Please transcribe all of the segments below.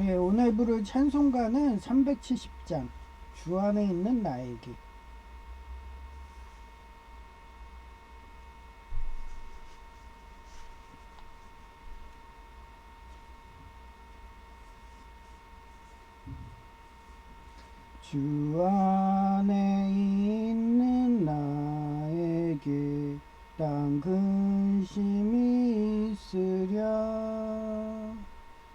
예, 오늘 부를 찬송가는 370장 주 안에 있는 나에게. 주 안에 있는 나에게 딴 근심이 있으랴.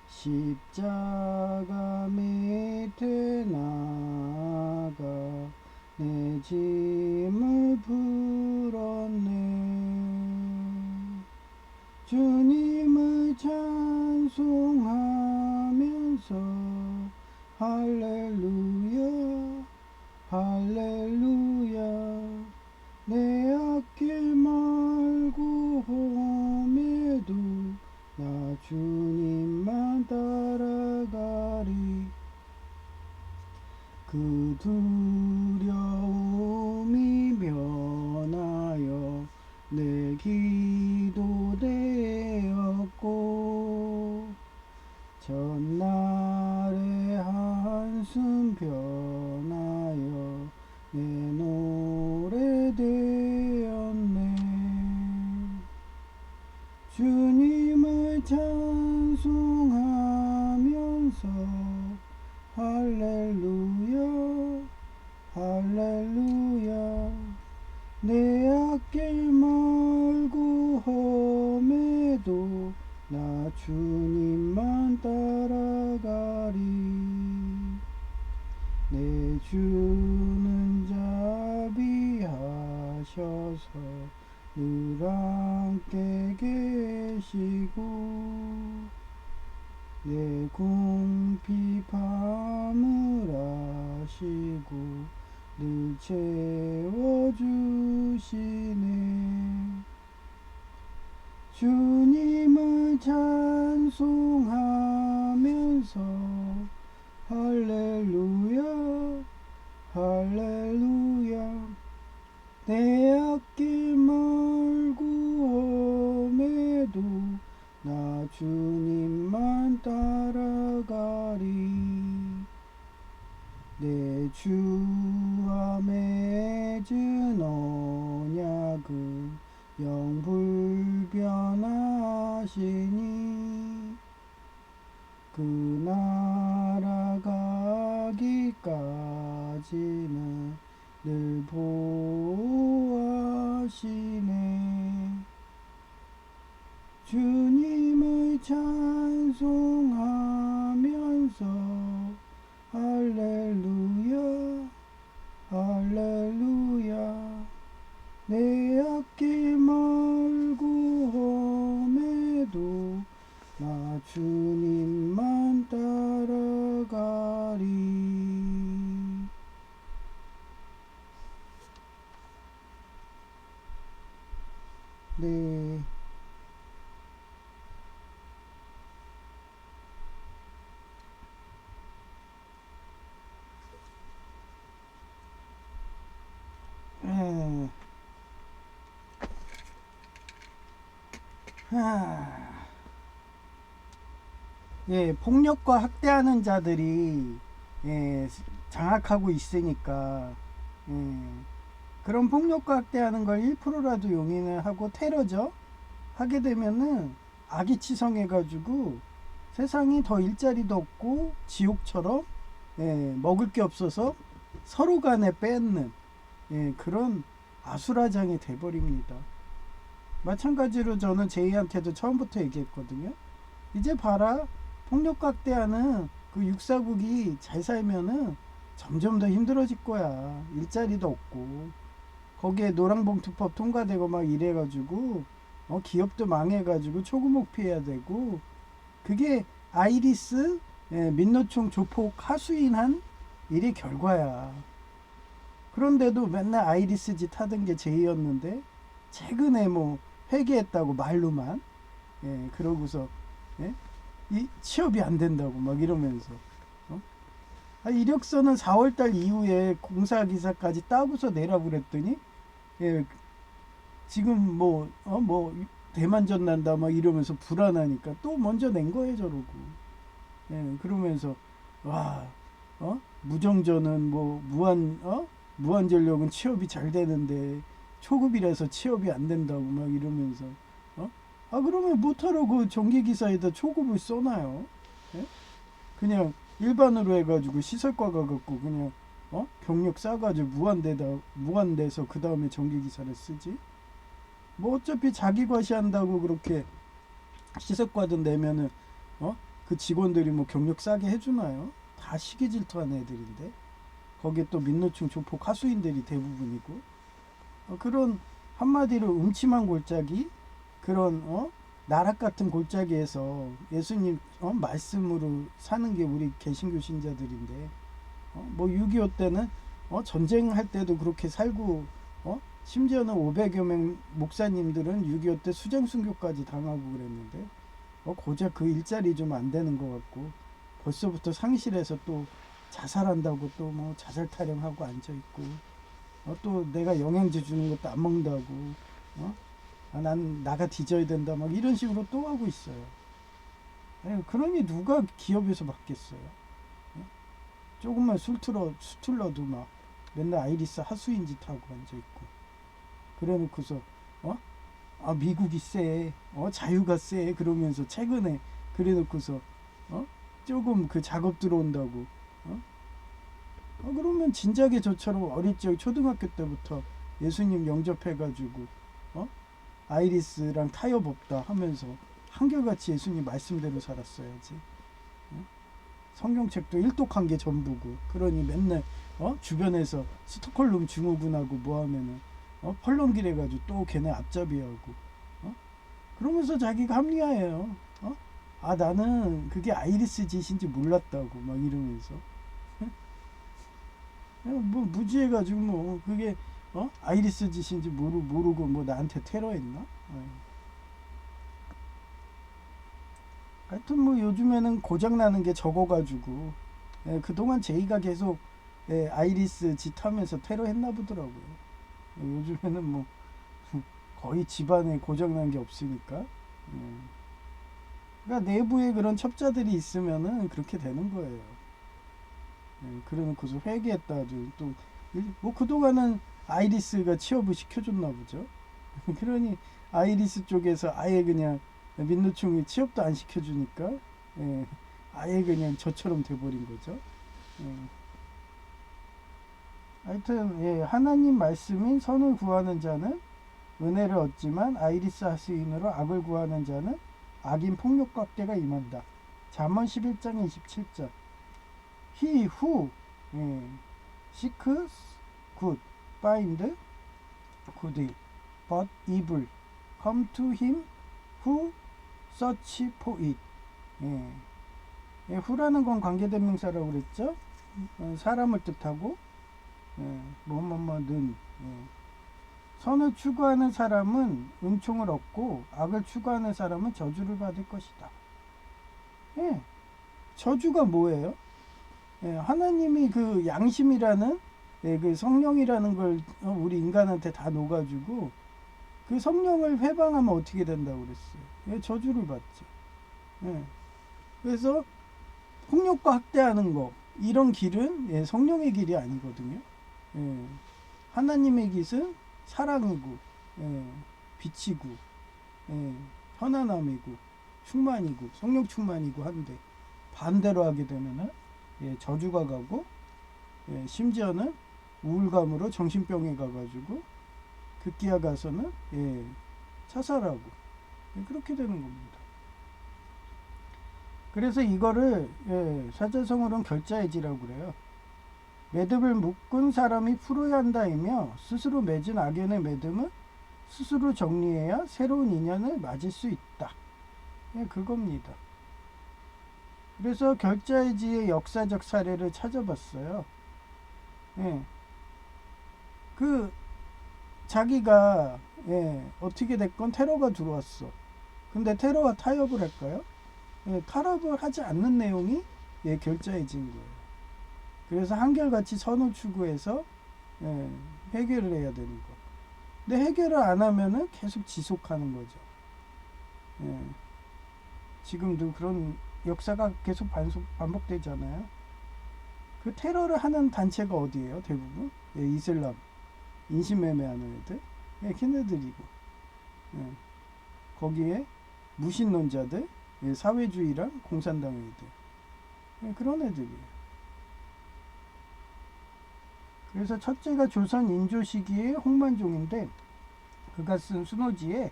십자가 밑에 나가 내 짐을 풀었네. 주님을 찬송하면서 할렐루야 할렐루야. 내 앞길 말고 험해도 나 주님만 따라가리. 그 두려움이 면하여 내 기도 되었고 전날의 한숨 변하여 내 노래 되었네. 주님을 찬송하면서 할렐루야 할렐루야. 내 앞길 멀고 험해도 나 주님만 따라가리. 내 주는 자비하셔서 늘 함께 계시고 내 궁핍함을 아시고 늘 채워주시네. 주님을 찬송하면서 할렐루야 할렐루야. 내 앞길 멀고 험해도 나 주님만 따라가리. 내 주와 맺은 언약은 영불변하시니 그 나라 가기까지는 늘 보호하시네. 주님을 찬송하면서 할렐루야 할렐루야. 내 앞길 멀고 험해도 나 주님만 따라가리. 네. 예, 폭력과 학대하는 자들이 장악하고 있으니까 예, 그런 폭력과 학대하는 걸 1%라도 용인을 하고 테러죠. 하게 되면은 악이 치성해가지고 세상이 더 일자리도 없고 지옥처럼 먹을 게 없어서 서로 간에 뺏는 그런 아수라장이 돼버립니다. 마찬가지로 저는 제이한테도 처음부터 얘기했거든요. 이제 봐라, 폭력각대하는 그 육사국이 잘 살면은 점점 더 힘들어질 거야. 일자리도 없고 거기에 노랑봉투법 통과되고 막 이래가지고 기업도 망해가지고 초구목 피해야 되고, 그게 아이리스 민노총 조폭 하수인한 일의 결과야. 그런데도 맨날 아이리스 짓 하던 게 제이였는데 최근에 뭐 회개했다고 말로만 그러고서 이 취업이 안 된다고 막 이러면서 이력서는 4월달 이후에 공사기사까지 따고서 내라고 그랬더니 지금 뭐 대만전 난다 막 이러면서 불안하니까 또 먼저 낸 거예요. 저러고 예, 그러면서 와, 무정전은 뭐 무한전력은 취업이 잘 되는데 초급이라서 취업이 안 된다고 막 이러면서 그러면 못하러 그 전기기사에다 초급을 써놔요. 예? 그냥 일반으로 해가지고 시설과 가갖고 그냥 경력 쌓아가지고 무한대서 그 다음에 전기기사를 쓰지. 뭐 어차피 자기 과시한다고 그렇게 시설과든 내면은 그 직원들이 뭐 경력 싸게 해주나요? 다 시기 질투하는 애들인데 거기에 또 민노총 조폭 하수인들이 대부분이고 그런 한마디로 음침한 골짜기 그런 나락 같은 골짜기에서 예수님 말씀으로 사는 게 우리 개신교 신자들인데 뭐 6.25 때는 전쟁할 때도 그렇게 살고 심지어는 500여 명 목사님들은 6.25 때 수장 순교까지 당하고 그랬는데 고작 그 일자리 좀 안 되는 것 같고 벌써부터 상실해서 또 자살한다고 또 뭐 자살 타령하고 앉아 있고 또 내가 영양제 주는 것도 안 먹는다고 난 나가 뒤져야 된다 막 이런 식으로 또 하고 있어요. 그러니 누가 기업에서 받겠어요? 조금만 수틀러도 막 맨날 아이리스 하수인 짓 하고 앉아 있고 그래놓고서 미국이 세, 자유가 세 그러면서 최근에 그래놓고서 조금 그 작업 들어온다고 그러면 진작에 저처럼 어릴 적 초등학교 때부터 예수님 영접해가지고 아이리스랑 타협 없다 하면서 한결같이 예수님 말씀대로 살았어야지. 성경책도 일독한 게 전부고 그러니 맨날 주변에서 스톡홀름 증후군하고 뭐하면은 펄렁길 해가지고 또 걔네 앞잡이하고 그러면서 자기가 합리화해요. 나는 그게 아이리스 짓인지 몰랐다고 막 이러면서 뭐 무지해가지고 뭐 그게 아이리스 짓인지 모르고 뭐 나한테 테러했나? 하여튼 뭐 요즘에는 고장나는 게 적어가지고 그동안 제이가 계속 아이리스 짓 하면서 테러했나 보더라고요. 요즘에는 뭐 거의 집안에 고장난 게 없으니까 그러니까 내부에 그런 첩자들이 있으면은 그렇게 되는 거예요. 그러놓고서 회개했다도 또 뭐 그동안은 아이리스가 취업을 시켜줬나 보죠. 그러니 아이리스 쪽에서 아예 그냥 민노총이 취업도 안 시켜주니까 아예 그냥 저처럼 돼버린 거죠. 예. 하여튼 하나님 말씀인 선을 구하는 자는 은혜를 얻지만 아이리스 하수인으로 악을 구하는 자는 악인 폭력과 학대가 임한다. 잠언 11장 27절. He who seeks good find good, but evil come to him who search for it. who라는 건 관계대명사라고 그랬죠. 사람을 뜻하고 뭐뭐뭐는 선을 추구하는 사람은 은총을 얻고 악을 추구하는 사람은 저주를 받을 것이다. 저주가 뭐예요? 하나님이 그 양심이라는 그 성령이라는 걸 우리 인간한테 다 놓아가지고 그 성령을 회방하면 어떻게 된다고 그랬어요? 저주를 받죠. 그래서 폭력과 학대하는 거 이런 길은 성령의 길이 아니거든요. 하나님의 길은 사랑이고 빛이고 편안함이고 충만이고 성령 충만이고 한데 반대로 하게 되면은 저주가 가고 심지어는 우울감으로 정신병에 가가지고 급기야 가서는 자살하고 그렇게 되는 겁니다. 그래서 이거를 사자성어로는 결자해지라고 그래요. 매듭을 묶은 사람이 풀어야 한다이며 스스로 맺은 악연의 매듭은 스스로 정리해야 새로운 인연을 맞을 수 있다. 그겁니다. 그래서 결자해지의 역사적 사례를 찾아봤어요. 그 자기가 어떻게 됐건 테러가 들어왔어. 근데 테러와 타협을 할까요? 타협을 하지 않는 내용이 결자해진 거예요. 그래서 한결같이 선을 추구해서 해결을 해야 되는 거. 근데 해결을 안 하면은 계속 지속하는 거죠. 지금도 그런 역사가 계속 반복되잖아요. 그 테러를 하는 단체가 어디예요? 대부분 이슬람, 인신매매하는 애들, 걔네들이고, 거기에 무신론자들, 사회주의랑 공산당 애들, 그런 애들이에요. 그래서 첫째가 조선 인조 시기의 홍만종인데, 그가 쓴 순호지에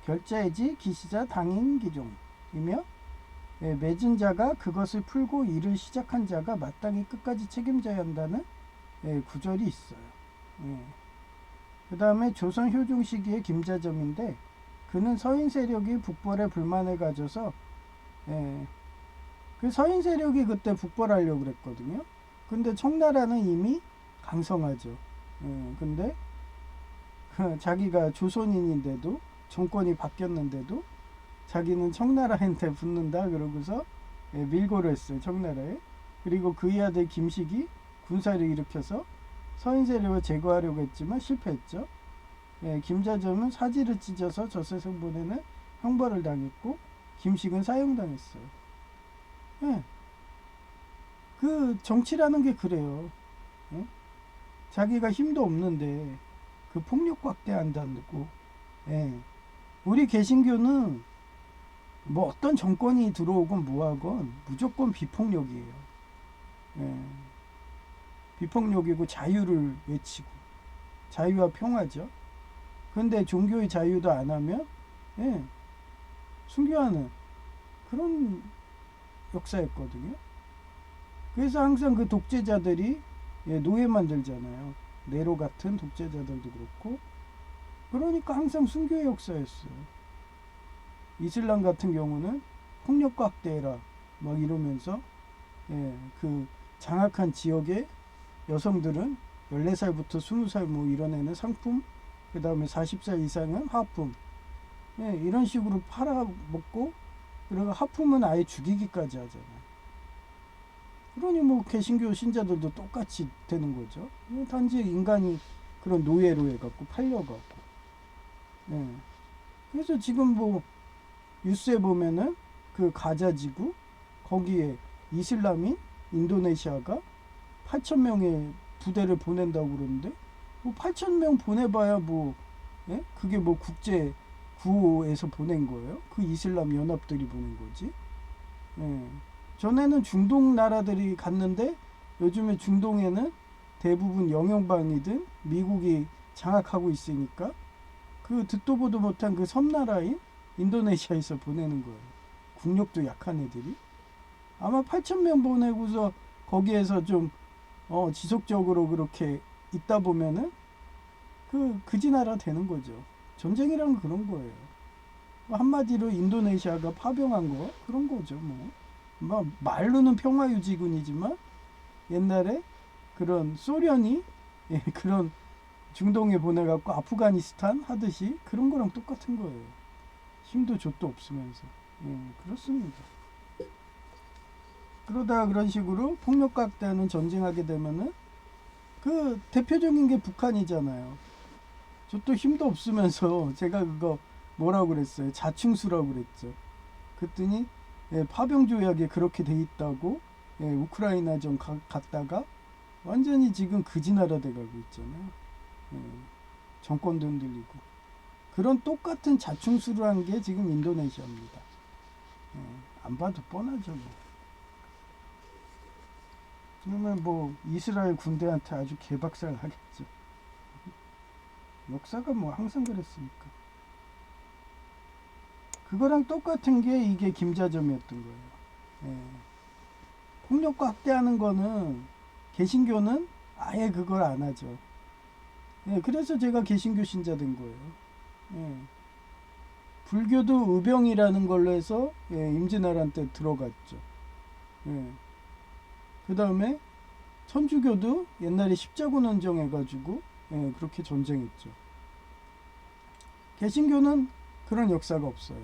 결자해지 기시자 당인기종이며, 맺은 자가 그것을 풀고 일을 시작한 자가 마땅히 끝까지 책임져야 한다는 구절이 있어요. 그 다음에 조선 효종 시기의 김자점인데, 그는 서인 세력이 북벌에 불만을 가져서 그 서인 세력이 그때 북벌하려고 그랬거든요. 근데 청나라는 이미 강성하죠. 근데 자기가 조선인인데도, 정권이 바뀌었는데도 자기는 청나라한테 붙는다 그러고서 밀고를 했어요. 청나라에. 그리고 그의 아들 김식이 군사를 일으켜서 서인 세력을 제거하려고 했지만 실패했죠. 김자점은 사지를 찢어서 젖세성 보내는 형벌을 당했고, 김식은 사형당했어요. 그 정치라는 게 그래요. 자기가 힘도 없는데 그 폭력 확대한다고. 우리 개신교는 뭐 어떤 정권이 들어오건 뭐하건 무조건 비폭력이에요. 비폭력이고 자유를 외치고, 자유와 평화죠. 근데 종교의 자유도 안 하면 순교하는 그런 역사였거든요. 그래서 항상 그 독재자들이 노예 만들잖아요. 네로 같은 독재자들도 그렇고. 그러니까 항상 순교의 역사였어요. 이슬람 같은 경우는 폭력과 학대해라 막 이러면서 그 장악한 지역의 여성들은 14살부터 20살 뭐 이런 애는 상품, 그 다음에 40살 이상은 하품, 이런 식으로 팔아먹고, 그리고 하품은 아예 죽이기까지 하잖아요. 그러니 뭐 개신교 신자들도 똑같이 되는 거죠. 단지 인간이 그런 노예로 해갖고 팔려갖고. 그래서 지금 뭐 뉴스에 보면은 그 가자지구 거기에 이슬람인 인도네시아가 8,000명의 부대를 보낸다고 그러는데, 뭐 8,000명 보내봐야 뭐 그게 뭐 국제 구호에서 보낸 거예요? 그 이슬람 연합들이 보낸 거지. 전에는 중동 나라들이 갔는데, 요즘에 중동에는 대부분 영연방이든 미국이 장악하고 있으니까 그 듣도 보도 못한 그 섬나라인 인도네시아에서 보내는 거예요. 국력도 약한 애들이. 아마 8,000명 보내고서 거기에서 좀 지속적으로 그렇게 있다 보면은 그지 나라 되는 거죠. 전쟁이란 그런 거예요. 한마디로 인도네시아가 파병한 거 그런 거죠. 뭐 말로는 평화유지군이지만 옛날에 그런 소련이 그런 중동에 보내갖고 아프가니스탄 하듯이 그런 거랑 똑같은 거예요. 힘도 족도 없으면서. 그렇습니다. 그러다 그런 식으로 폭력과 학대하는 전쟁하게 되면은 그 대표적인 게 북한이잖아요. 저도 힘도 없으면서 제가 그거 뭐라고 그랬어요? 자충수라고 그랬죠. 그랬더니 파병 조약에 그렇게 돼 있다고 우크라이나전 갔다가 완전히 지금 그지나라 돼가고 있잖아요. 정권도 흔들리고. 그런 똑같은 자충수를 한 게 지금 인도네시아입니다. 안 봐도 뻔하죠. 그러면 뭐 이스라엘 군대한테 아주 개박살 하겠죠. 역사가 뭐 항상 그랬으니까. 그거랑 똑같은 게 이게 김자점이었던 거예요. 폭력과 학대하는 거는 개신교는 아예 그걸 안 하죠. 그래서 제가 개신교 신자 된 거예요. 불교도 의병이라는 걸로 해서 임진왜란 때 들어갔죠. 그 다음에 천주교도 옛날에 십자군 헌정해가지고 그렇게 전쟁했죠. 개신교는 그런 역사가 없어요.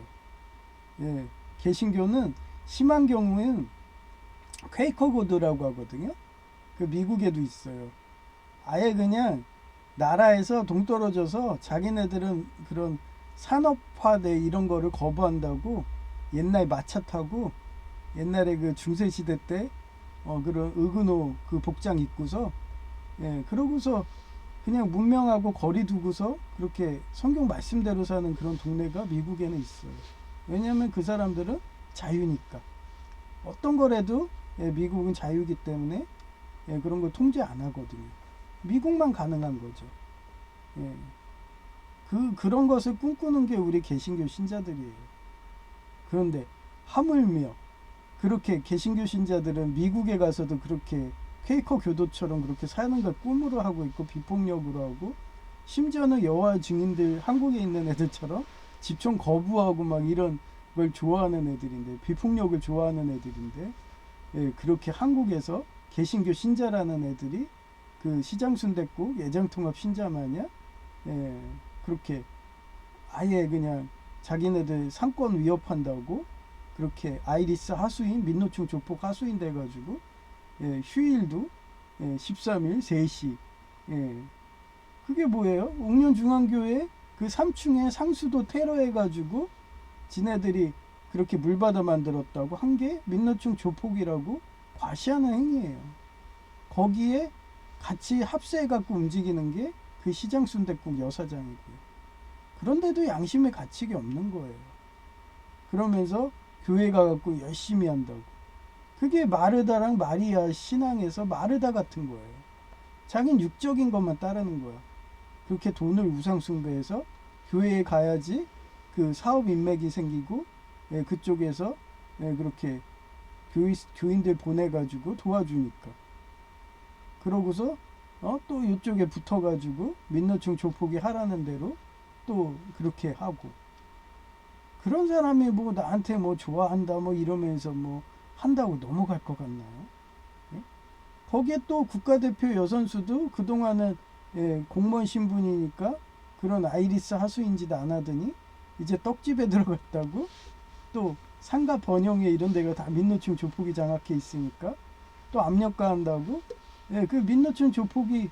개신교는 심한 경우는 퀘이커 고드라고 하거든요. 그 미국에도 있어요. 아예 그냥 나라에서 동떨어져서 자기네들은 그런 산업화돼 이런 거를 거부한다고 옛날 마차 타고 옛날에 그 중세 시대 때 그런 의근호 그 복장 입고서 그러고서 그냥 문명하고 거리 두고서 그렇게 성경 말씀대로 사는 그런 동네가 미국에는 있어요. 왜냐하면 그 사람들은 자유니까. 어떤 거라도 미국은 자유이기 때문에 그런 거 통제 안 하거든요. 미국만 가능한 거죠. 그런 것을 꿈꾸는 게 우리 개신교 신자들이에요. 그런데 하물며 그렇게 개신교 신자들은 미국에 가서도 그렇게 퀘이커 교도처럼 그렇게 사는 걸 꿈으로 하고 있고 비폭력으로 하고 심지어는 여호와 증인들 한국에 있는 애들처럼 집총 거부하고 막 이런 걸 좋아하는 애들인데 비폭력을 좋아하는 애들인데 그렇게 한국에서 개신교 신자라는 애들이 그 시장순댓국 예장통합 신자 마냥 그렇게 아예 그냥 자기네들 상권 위협한다고 그렇게 아이리스 하수인 민노총 조폭 하수인 돼가지고 휴일도 13일 3시 그게 뭐예요? 옥년중앙교회 그 3층에 상수도 테러해가지고 지네들이 그렇게 물받아 만들었다고 한 게 민노총 조폭이라고 과시하는 행위예요. 거기에 같이 합세해갖고 움직이는 게 그 시장순댓국 여사장이고요. 그런데도 양심의 가책이 없는 거예요. 그러면서 교회 가갖고 열심히 한다고. 그게 마르다랑 마리아 신앙에서 마르다 같은 거예요. 자긴 육적인 것만 따르는 거야. 그렇게 돈을 우상숭배해서 교회에 가야지 그 사업 인맥이 생기고 그쪽에서 그렇게 교인들 보내가지고 도와주니까. 그러고서 또 이쪽에 붙어가지고 민노총 조폭이 하라는 대로 또 그렇게 하고. 그런 사람이 뭐 나한테 뭐 좋아한다 뭐 이러면서 뭐 한다고 넘어갈 것 같나요? 거기에 또 국가대표 여선수도 그동안은 공무원 신분이니까 그런 아이리스 하수인지도 안 하더니 이제 떡집에 들어갔다고 또 상가 번영회 이런 데가 다 민노총 조폭이 장악해 있으니까 또 압력 가한다고 그 민노총 조폭이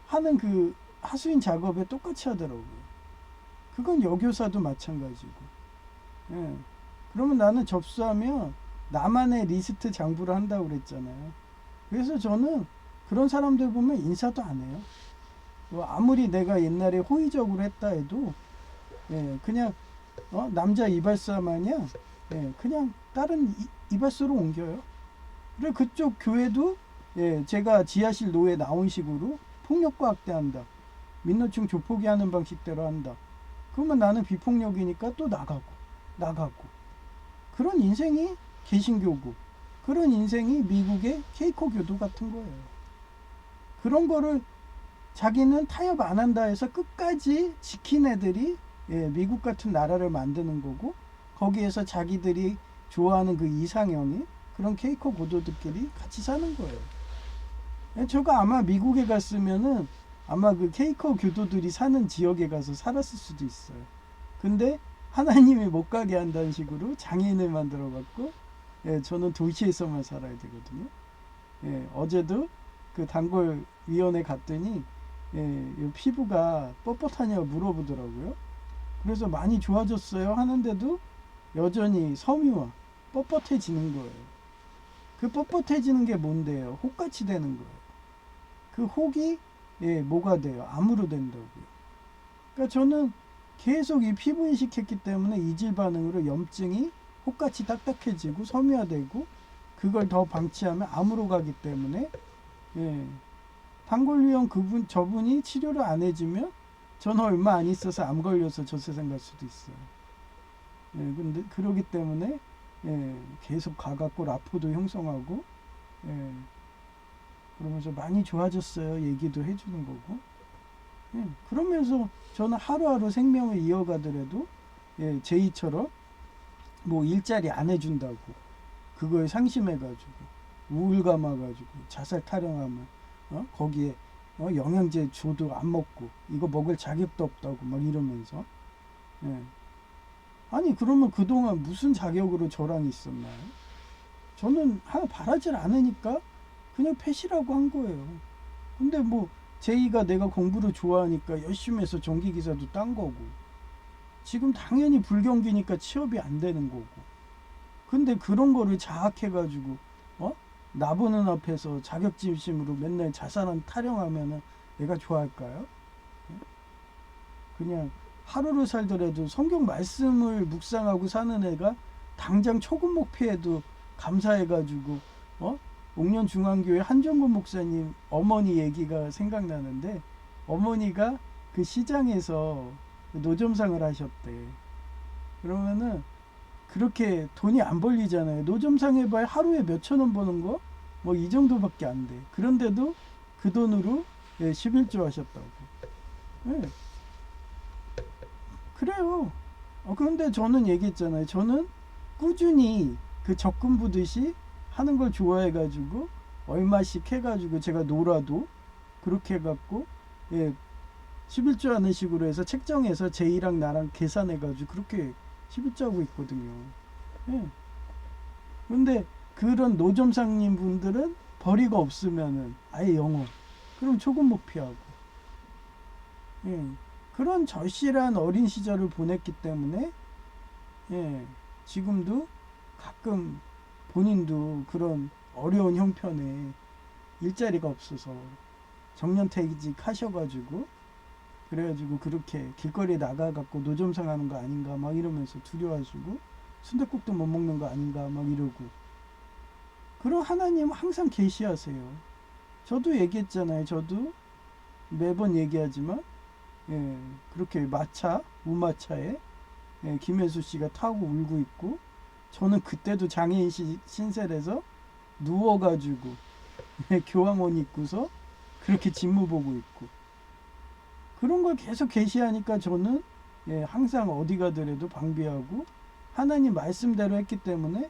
하는 그 하수인 작업에 똑같이 하더라고요. 그건 여교사도 마찬가지고. 그러면 나는 접수하면 나만의 리스트 장부를 한다고 그랬잖아요. 그래서 저는 그런 사람들 보면 인사도 안 해요. 아무리 내가 옛날에 호의적으로 했다 해도 그냥 남자 이발사 마냥 그냥 다른 이발소로 옮겨요. 그리고 그쪽 교회도 제가 지하실 노예 나온 식으로 폭력과 학대한다. 민노총 조폭이 하는 방식대로 한다. 그러면 나는 비폭력이니까 또 나가고. 그런 인생이 개신교고 그런 인생이 미국의 케이커 교도 같은 거예요. 그런 거를 자기는 타협 안 한다 해서 끝까지 지킨 애들이 미국 같은 나라를 만드는 거고 거기에서 자기들이 좋아하는 그 이상형이 그런 케이커 고도들끼리 같이 사는 거예요. 저가 아마 미국에 갔으면은 아마 그 케이커 교도들이 사는 지역에 가서 살았을 수도 있어요. 근데 하나님이 못 가게 한다는 식으로 장애인을 만들어 갖고 저는 도시에서만 살아야 되거든요. 어제도 그 단골 위원회 갔더니 피부가 뻣뻣하냐고 물어보더라고요. 그래서 많이 좋아졌어요 하는데도 여전히 섬유화 뻣뻣해지는 거예요. 그 뻣뻣해지는 게 뭔데요? 혹같이 되는 거예요. 그 혹이 뭐가 돼요? 암으로 된다고요. 그러니까 저는 계속 이 피부 이식했기 때문에 이질 반응으로 염증이 혹같이 딱딱해지고 섬유화되고 그걸 더 방치하면 암으로 가기 때문에 단골위원 저분이 치료를 안 해주면 저는 얼마 안 있어서 암 걸려서 저 세상 갈 수도 있어요. 근데 그러기 때문에 계속 가갖고 라포도 형성하고 그러면서 많이 좋아졌어요 얘기도 해주는 거고 그러면서 저는 하루하루 생명을 이어가더라도 제이처럼 뭐 일자리 안 해준다고 그거에 상심해가지고 우울감 와가지고 자살 타령하면 거기에 영양제 줘도 안 먹고 이거 먹을 자격도 없다고 막 이러면서 아니 그러면 그동안 무슨 자격으로 저랑 있었나요? 저는 하나 바라질 않으니까 그냥 패시라고 한 거예요. 근데 뭐 제이가 내가 공부를 좋아하니까 열심히 해서 전기기사도 딴 거고 지금 당연히 불경기니까 취업이 안 되는 거고 근데 그런 거를 자학해가지고 나보는 앞에서 자격지심으로 맨날 자살한 타령하면은 내가 좋아할까요? 그냥 하루를 살더라도 성경 말씀을 묵상하고 사는 애가 당장 초급목 피해도 감사해가지고 옥년중앙교회 한정근 목사님 어머니 얘기가 생각나는데, 어머니가 그 시장에서 노점상을 하셨대. 그러면은 그렇게 돈이 안 벌리잖아요. 노점상 해봐야 하루에 몇천 원 버는 거? 뭐 이 정도밖에 안 돼. 그런데도 그 돈으로 11조 하셨다고. 예, 그래요. 그런데 저는 얘기했잖아요. 저는 꾸준히 그 적금 부듯이 하는 걸 좋아해가지고 얼마씩 해가지고 제가 놀아도 그렇게 해갖고 11조 하는 식으로 해서 책정해서 제이랑 나랑 계산해가지고 그렇게 11조 하고 있거든요. 예. 근데 그런 노점상님 분들은 벌이가 없으면은 아예 영어. 그럼 조금 못 피하고. 예. 그런 절실한 어린 시절을 보냈기 때문에 지금도 가끔 본인도 그런 어려운 형편에 일자리가 없어서 정년퇴직 하셔가지고 그래가지고 그렇게 길거리에 나가갖고 노점상 하는 거 아닌가 막 이러면서 두려워하시고 순댓국도 못 먹는 거 아닌가 막 이러고. 그럼 하나님 항상 계시하세요. 저도 얘기했잖아요. 저도 매번 얘기하지만 그렇게 마차 우마차에 김혜수 씨가 타고 울고 있고, 저는 그때도 장애인 신세에서 누워가지고 교황원 입고서 그렇게 직무 보고 있고, 그런 걸 계속 계시하니까 저는 항상 어디 가더라도 방비하고 하나님 말씀대로 했기 때문에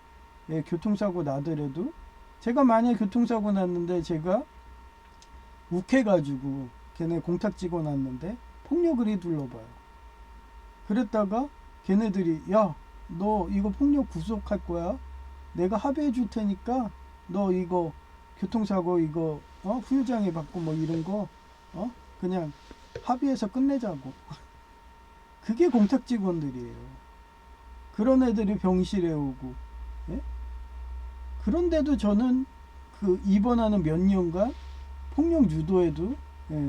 교통사고 나더라도, 제가 만약에 교통사고 났는데 제가 욱해가지고 걔네 공탁 찍어놨는데 폭력을 휘둘러봐요. 그랬다가 걔네들이 야 너 이거 폭력 구속할 거야, 내가 합의해 줄 테니까 너 이거 교통사고 이거 후유장애 받고 뭐 이런 거 그냥 합의해서 끝내자고. 그게 공탁 직원들이에요. 그런 애들이 병실에 오고. 예? 그런데도 저는 그 입원하는 몇 년간 폭력 유도에도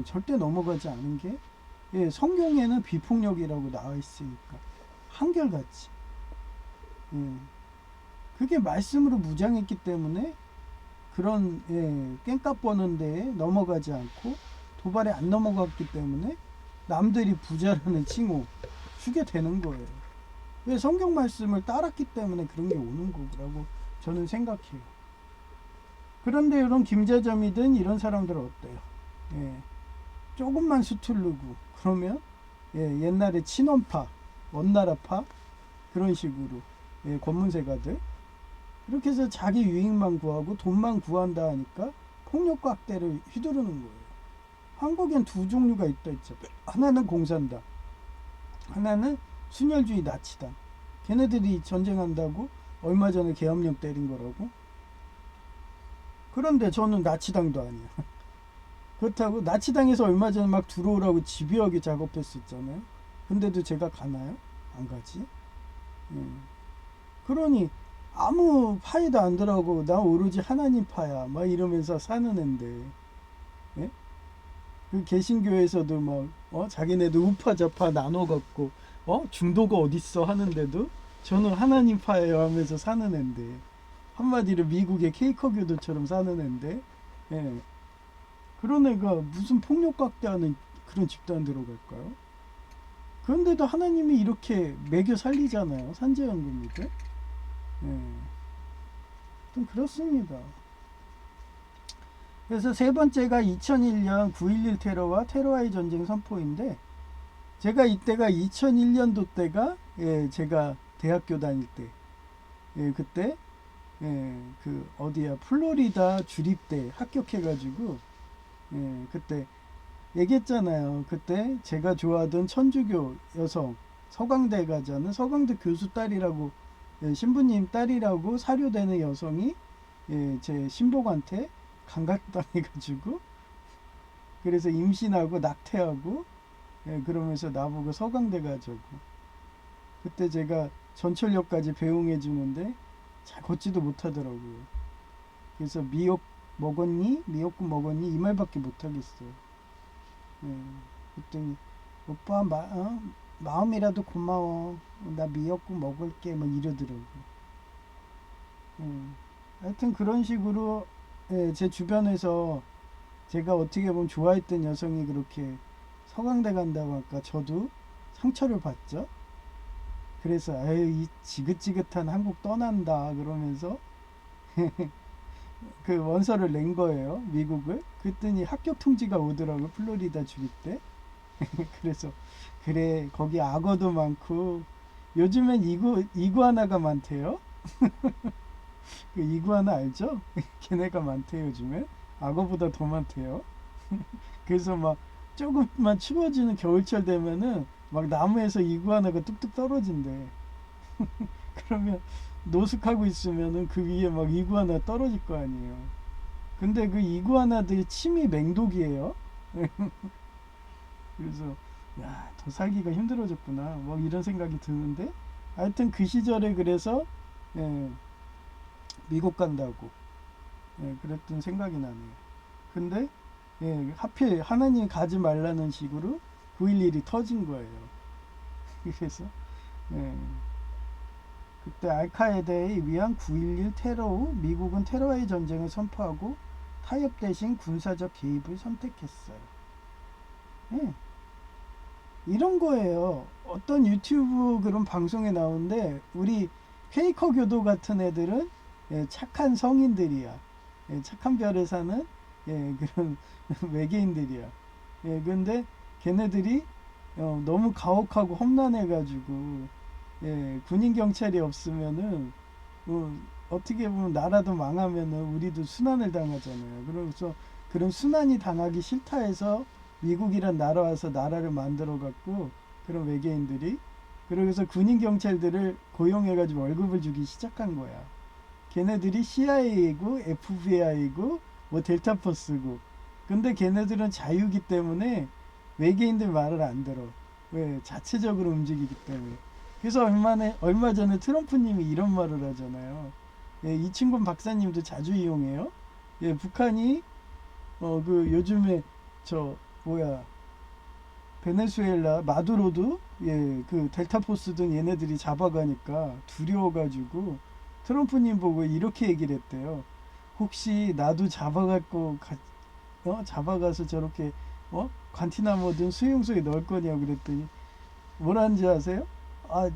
절대 넘어가지 않은 게 성경에는 비폭력이라고 나와 있으니까 한결같이 그게 말씀으로 무장했기 때문에 그런 깽값 버는 데에 넘어가지 않고 도발에 안 넘어갔기 때문에 남들이 부자라는 칭호 주게 되는 거예요. 왜? 성경 말씀을 따랐기 때문에 그런 게 오는 거라고 저는 생각해요. 그런데 이런 김자점이든 이런 사람들은 어때요? 조금만 수틀르고 그러면 옛날에 친원파, 원나라파 그런 식으로 권문세가들 이렇게 해서 자기 유익만 구하고 돈만 구한다 하니까 폭력과 학대를 휘두르는 거예요. 한국엔 두 종류가 있다 했죠. 하나는 공산당, 하나는 순혈주의 나치당. 걔네들이 전쟁한다고 얼마 전에 계엄령 때린 거라고. 그런데 저는 나치당도 아니야. 그렇다고 나치당에서 얼마 전에 막 들어오라고 집요하게 작업했었잖아요. 근데도 제가 가나요? 안 가지. 그러니 아무 파에도 안 들어가고 나 오로지 하나님 파야 막 이러면서 사는 앤데 그 개신교에서도 막 자기네도 우파 좌파 나눠 갖고 중도가 어딨어 하는데도 저는 하나님 파예요 하면서 사는 앤데, 한마디로 미국의 케이커 교도처럼 사는 앤데 그런 애가 무슨 폭력각대하는 그런 집단 들어갈까요? 그런데도 하나님이 이렇게 매겨 살리잖아요. 산재연금이들. 좀 그렇습니다. 그래서 세 번째가 2001년 9.11 테러와 테러와의 전쟁 선포인데, 제가 이때가 2001년도 때가 제가 대학교 다닐 때 그때 그 어디야 플로리다 주립대 합격해가지고 그때 얘기했잖아요. 그때 제가 좋아하던 천주교 여성 서강대 가자는 서강대 교수 딸이라고 신부님 딸이라고 사료되는 여성이 제 신복한테 강간당해가지고 그래서 임신하고 낙태하고 그러면서 나보고 서강대 가자고. 그때 제가 전철역까지 배웅해 주는데 잘 걷지도 못하더라고요. 그래서 미역국 먹었니? 이 말밖에 못하겠어요. 예. 그랬더니 오빠 마음이라도 고마워. 나 미역국 먹을게. 막 이러더라고요. 예. 하여튼 그런 식으로 예, 제 주변에서 제가 어떻게 보면 좋아했던 여성이 그렇게 서강대 간다고 하니까 저도 상처를 받죠. 그래서 아유 이 지긋지긋한 한국 떠난다 그러면서 그 원서를 낸 거예요. 미국을. 그랬더니 합격 통지가 오더라고요. 플로리다 주립 때. 그래서 그래 거기 악어도 많고 요즘엔 이구아나가 많대요. 그 이구아나 알죠? 걔네가 많대요 요즘에. 악어보다 더 많대요. 그래서 막 조금만 추워지는 겨울철 되면은 막 나무에서 이구아나가 뚝뚝 떨어진대. 그러면 노숙하고 있으면은 그 위에 막 이구아나 떨어질 거 아니에요. 근데 그 이구아나들이 침이 맹독이에요. 그래서 야, 더 살기가 힘들어졌구나. 뭐 이런 생각이 드는데 하여튼 그 시절에 그래서 예, 미국 간다고 그랬던 생각이 나네요. 근데 예, 하필 하나님이 가지 말라는 식으로 9.11이 터진 거예요. 그래서 예, 그때 알카에다에 의한 9.11 테러 후 미국은 테러와의 전쟁을 선포하고 타협 대신 군사적 개입을 선택했어요. 예, 이런 거예요. 어떤 유튜브 그런 방송에 나오는데 우리 퀘이커 교도 같은 애들은 예, 착한 성인들이야. 예, 착한 별에 사는 예, 그런 외계인들이야. 예, 근데 걔네들이 너무 가혹하고 험난해가지고 예, 군인 경찰이 없으면은 어떻게 보면 나라도 망하면은 우리도 순환을 당하잖아요. 그래서 그런 순환이 당하기 싫다 해서 미국이란 나라 와서 나라를 만들어 갖고 그런 외계인들이 그러고서 군인 경찰들을 고용해가지고 월급을 주기 시작한 거야. 걔네들이 CIA이고 FBI이고 뭐 델타포스고 근데 걔네들은 자유기 때문에 외계인들 말을 안 들어. 왜? 자체적으로 움직이기 때문에. 그래서 얼마 전에 트럼프님이 이런 말을 하잖아요. 예, 이충곤 박사님도 자주 이용해요. 예, 북한이 그 요즘에 저 뭐야 베네수엘라 마두로도 예, 그 델타포스든 얘네들이 잡아가니까 두려워가지고 트럼프님 보고 이렇게 얘기를 했대요. 혹시 나도 잡아가서 저렇게 관티나모든 수용소에 넣을 거냐고 그랬더니 뭐라는지 아세요? 아,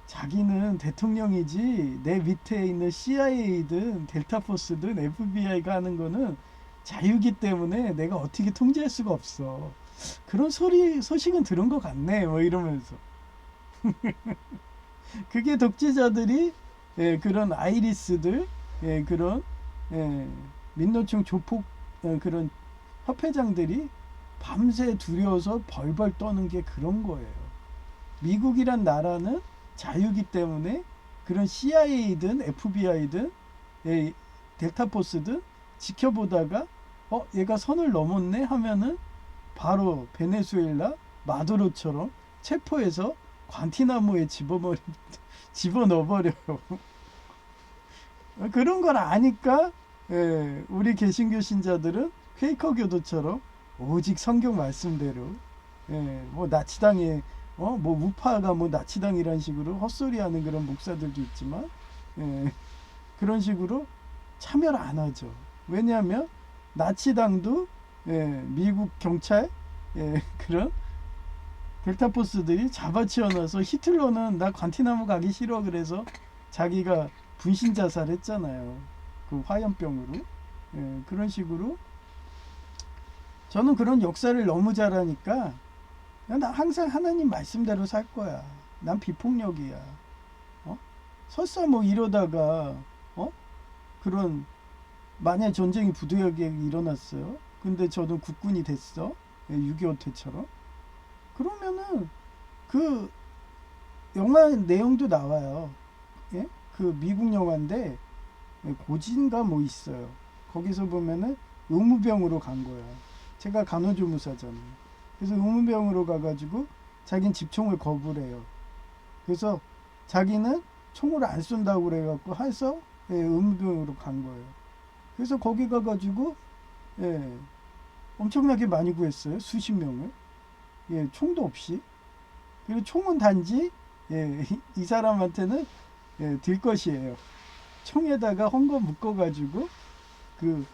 자기는 대통령이지 내 밑에 있는 CIA든 델타포스든 FBI가 하는 거는 자유기 때문에 내가 어떻게 통제할 수가 없어. 그런 소식은 들은 것 같네. 뭐 이러면서. 그게 독재자들이 예, 그런 아이리스들, 예, 그런 예, 민노총 조폭 그런 협회장들이 밤새 두려워서 벌벌 떠는 게 그런 거예요. 미국이란 나라는 자유기 때문에 그런 CIA든 FBI든 예, 델타포스든 지켜보다가 얘가 선을 넘었네 하면은 바로 베네수엘라 마두로처럼 체포해서 관티나모에 집어넣어버려요. 그런 걸 아니까 예, 우리 개신교 신자들은 퀘이커 교도처럼 오직 성경 말씀대로 예, 뭐 나치당에 뭐 우파가 뭐 나치당이란 식으로 헛소리하는 그런 목사들도 있지만 예, 그런 식으로 참여를 안 하죠. 왜냐하면 나치당도 예, 미국 경찰 예, 그런 델타포스들이 잡아치워놔서 히틀러는 나 관티나무 가기 싫어 그래서 자기가 분신 자살했잖아요. 그 화염병으로. 예, 그런 식으로 저는 그런 역사를 너무 잘하니까 나 항상 하나님 말씀대로 살 거야. 난 비폭력이야. 설사 뭐 이러다가 그런 만약 전쟁이 부득이하게 일어났어요. 근데 저는 국군이 됐어. 6.25 때처럼. 그러면은 그 영화 내용도 나와요. 예? 그 미국 영화인데 고진가 뭐 있어요. 거기서 보면은 의무병으로 간 거야. 제가 간호조무사잖아요. 그래서 의무병으로 가가지고 자기는 집총을 거부를 해요. 그래서 자기는 총을 안 쏜다고 그래갖고 해서 의무병으로 간 거예요. 그래서 거기 가가지고 예, 엄청나게 많이 구했어요. 수십 명을. 예, 총도 없이. 그리고 총은 단지 이 사람한테는 들 것이에요. 총에다가 헝겊 묶어가지고 그,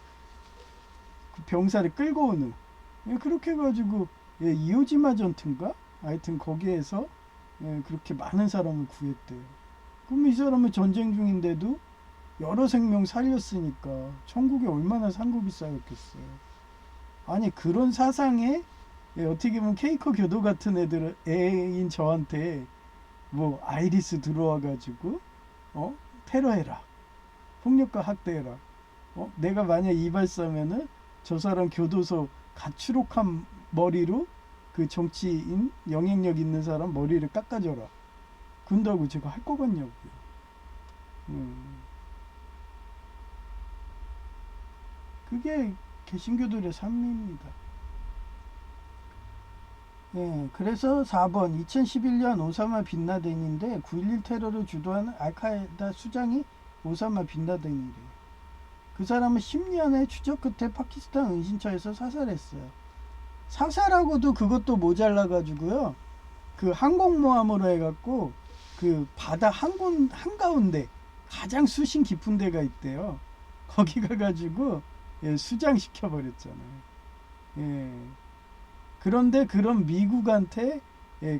그 병사를 끌고 오는. 그렇게 해가지고 이오지마 전투인가? 하여튼 거기에서 그렇게 많은 사람을 구했대요. 그럼 이 사람은 전쟁 중인데도 여러 생명 살렸으니까 천국에 얼마나 상급이 쌓였겠어요. 아니 그런 사상에 어떻게 보면 케이커 교도 같은 애인 저한테 뭐 아이리스 들어와 가지고 테러해라, 폭력과 학대해라, 내가 만약 이발사면은 저 사람 교도소 가출옥한 머리로 그 정치인 영향력 있는 사람 머리를 깎아줘라, 그런다고 제가 할 것 같냐고요. 그게 개신교들의 삶입니다. 그래서 4번 2011년 오사마 빈라덴인데 9.11 테러를 주도한 알카에다 수장이 오사마 빈라덴이래요. 그 사람은 10년의 추적 끝에 파키스탄 은신처에서 사살했어요. 사살하고도 그것도 모자라 가지고요. 그 항공모함으로 해갖고 그 바다 한가운데 가장 수심 깊은 데가 있대요. 거기 가가지고 수장시켜 버렸잖아요. 그런데 그런 미국한테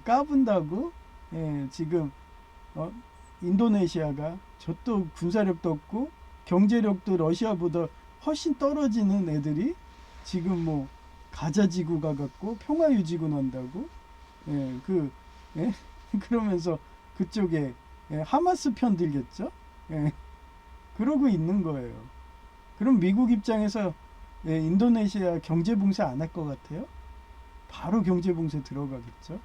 까분다고 지금 인도네시아가 저도 군사력도 없고 경제력도 러시아보다 훨씬 떨어지는 애들이 지금 뭐 가자지구 가갖고 평화유지군 한다고 그러면서 그쪽에 하마스 편 들겠죠. 그러고 있는 거예요. 그럼 미국 입장에서 인도네시아 경제봉쇄 안 할 것 같아요? 바로 경제봉쇄 들어가겠죠.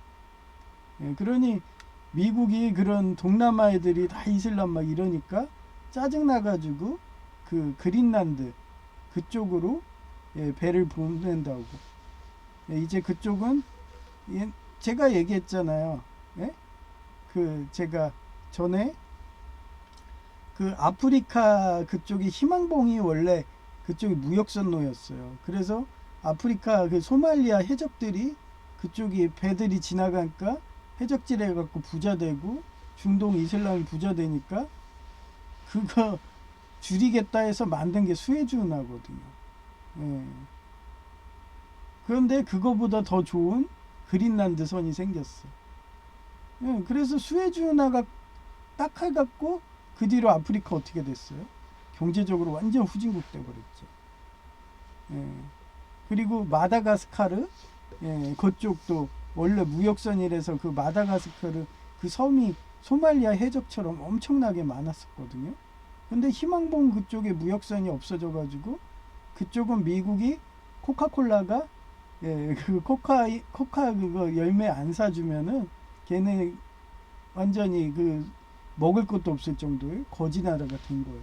그러니 미국이 그런 동남아 애들이 다 이슬람 막 이러니까 짜증나가지고 그 그린란드 그쪽으로 배를 보낸다고. 이제 그쪽은 제가 얘기했잖아요. 그 제가 전에 그 아프리카 그쪽이 희망봉이 원래 그쪽이 무역선로였어요. 그래서 아프리카 그 소말리아 해적들이 그쪽이 배들이 지나가니까 해적질 해갖고 부자 되고 중동 이슬람이 부자 되니까 그거 줄이겠다 해서 만든 게 수에즈 운하거든요. 그런데 그거보다 더 좋은 그린란드 선이 생겼어. 그래서 수에즈 운하가 딱 해갖고 그 뒤로 아프리카 어떻게 됐어요? 경제적으로 완전 후진국 돼버렸죠. 그리고 마다가스카르 그쪽도 원래 무역선이라서 그 마다가스카르 그 섬이 소말리아 해적처럼 엄청나게 많았었거든요. 근데 희망봉 그쪽에 무역선이 없어져 가지고 그쪽은 미국이 코카콜라가 그 코카 그거 열매 안 사주면은 걔네 완전히 그 먹을 것도 없을 정도의 거지 나라가 된 거예요.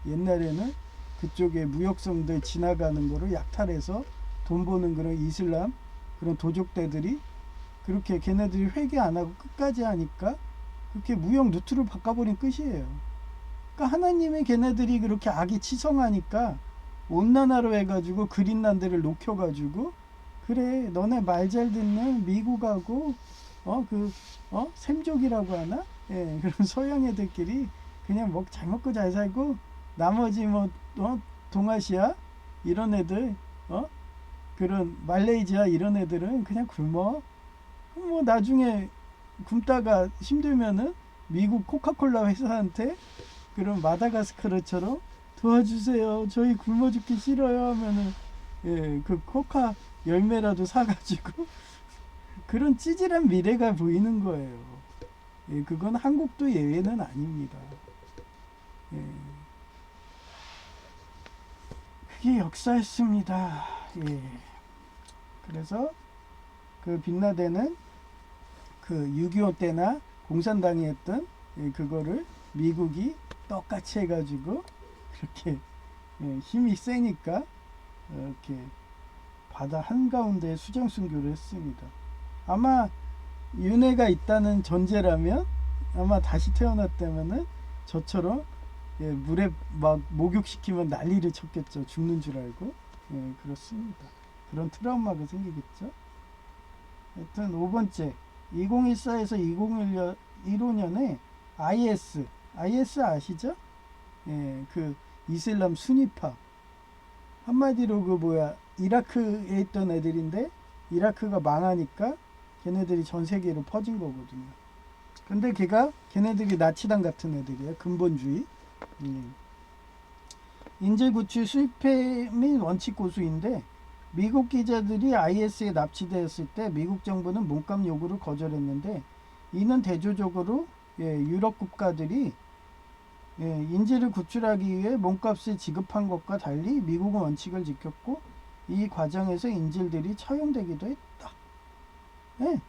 옛날에는 그쪽에 무역선들 지나가는 거를 약탈해서 돈 버는 그런 이슬람 그런 도적대들이 그렇게 걔네들이 회개 안 하고 끝까지 하니까 그렇게 무역 루트를 바꿔버린 끝이에요. 그러니까 하나님의 걔네들이 그렇게 악이 치성하니까 온난화로 해가지고 그린란드를 녹여가지고 그래 너네 말 잘 듣는 미국하고 샘족이라고 하나? 그런 서양 애들끼리 그냥 잘 먹고 잘 살고 나머지 동아시아 이런 애들 그런 말레이시아 이런 애들은 그냥 굶어. 뭐 나중에 굶다가 힘들면은 미국 코카콜라 회사한테 그런 마다가스카르처럼 도와주세요. 저희 굶어 죽기 싫어요 하면은 그 코카 열매라도 사가지고 그런 찌질한 미래가 보이는 거예요. 그건 한국도 예외는 아닙니다. 그게 역사였습니다. 그래서 그 빈라덴은 그 6.25 때나 공산당이 했던 그거를 미국이 똑같이 해가지고 그렇게 힘이 세니까 이렇게 바다 한가운데 수정 순교를 했습니다. 아마 윤회가 있다는 전제라면 아마 다시 태어났다면은 저처럼 예, 물에 막 목욕시키면 난리를 쳤겠죠. 죽는 줄 알고. 예, 그렇습니다. 그런 트라우마가 생기겠죠. 하여튼 5번째 2014에서 2015년에 IS 아시죠? 예, 그 이슬람 순위파 한마디로 그 뭐야 이라크에 있던 애들인데 이라크가 망하니까 걔네들이 전 세계로 퍼진 거거든요. 근데 걔네들이 나치당 같은 애들이에요. 근본주의. 인질 구출 수입회 및 원칙 고수인데 미국 기자들이 IS에 납치되었을 때 미국 정부는 몸값 요구를 거절했는데 이는 대조적으로 유럽 국가들이 인질을 구출하기 위해 몸값을 지급한 것과 달리 미국은 원칙을 지켰고 이 과정에서 인질들이 처형되기도 했다. 예.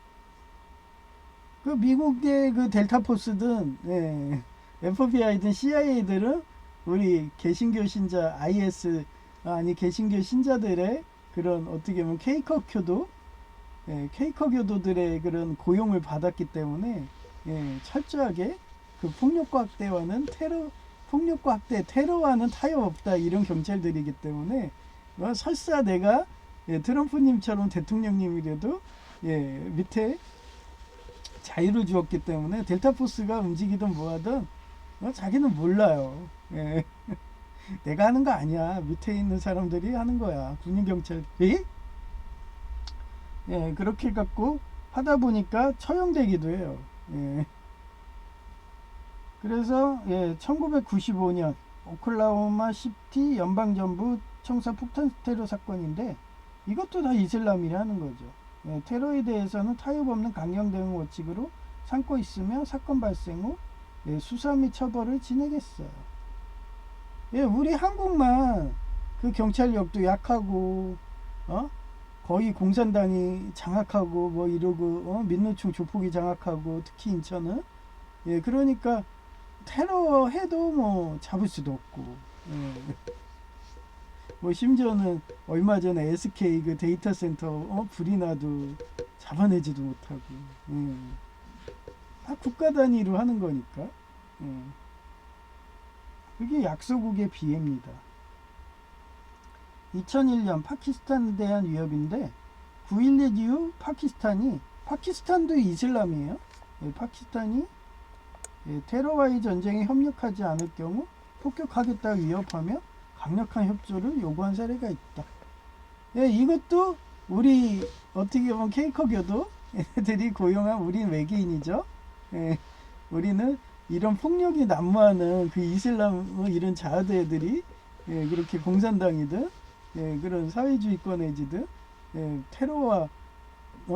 그 미국의 그 델타포스든 FBI든 CIA들은 우리 개신교 신자 IS 개신교 신자들의 그런 어떻게 보면 케이커 교도들의 그런 고용을 받았기 때문에 철저하게 그 폭력과 학대와는 폭력과 학대 테러와는 타협 없다 이런 경찰들이기 때문에 설사 내가 트럼프님처럼 대통령님이라도 밑에 자유를 주었기 때문에 델타포스가 움직이든 뭐하든 자기는 몰라요. 내가 하는 거 아니야. 밑에 있는 사람들이 하는 거야. 군인경찰들이. 그렇게 갖고 하다 보니까 처형되기도 해요. 그래서 1995년 오클라호마 시티 연방정부 청사 폭탄 테러 사건인데 이것도 다 이슬람이 하는 거죠. 테러에 대해서는 타협 없는 강경 대응 원칙으로 삼고 있으며 사건 발생 후 수사 및 처벌을 진행했어요. 우리 한국만 그 경찰력도 약하고 거의 공산당이 장악하고 뭐 이러고 민노총 조폭이 장악하고 특히 인천은 그러니까 테러 해도 뭐 잡을 수도 없고 뭐 심지어는 얼마 전에 SK 그 데이터 센터 불이 나도 잡아내지도 못하고 다 국가 단위로 하는 거니까 그게 약소국의 비애입니다. 2001년 파키스탄에 대한 위협인데 9.11 이후 파키스탄도 이슬람이에요. 파키스탄이 테러와의 전쟁에 협력하지 않을 경우 폭격하겠다 위협하며 강력한 협조를 요구한 사례가 있다. 이것도 우리 어떻게 보면 케이커교도 애들이 고용한 우린 외계인이죠. 우리는 이런 폭력이 난무하는 그 이슬람 이런 자아드 애들이 그렇게 공산당이든 그런 사회주의권 애지든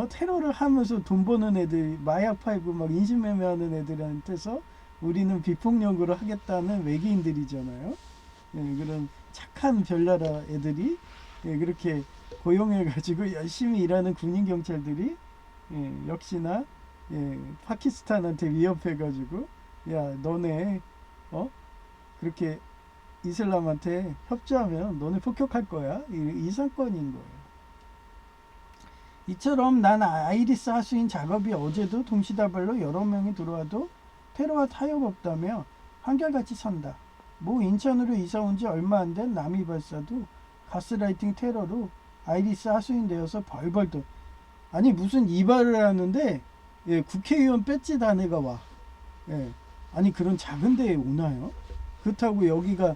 테러를 하면서 돈 버는 애들 마약 팔고 막 인신매매하는 애들한테서 우리는 비폭력으로 하겠다는 외계인들이잖아요. 그런 착한 별나라 애들이 그렇게 고용해가지고 열심히 일하는 군인 경찰들이 역시나 파키스탄한테 위협해가지고 야 너네 그렇게 이슬람한테 협조하면 너네 폭격할 거야 이 사건인 거예요. 이처럼 난 아이리스 하수인 작업이 어제도 동시다발로 여러 명이 들어와도 테러와 타협 없다며 한결같이 선다. 모 인천으로 이사 온 지 얼마 안 된 남이 발사도 가스라이팅 테러로 아이리스 하수인 되어서 벌벌 떠. 아니 무슨 이발을 하는데 국회의원 배지 단 애가 와. 아니 그런 작은 데에 오나요? 그렇다고 여기가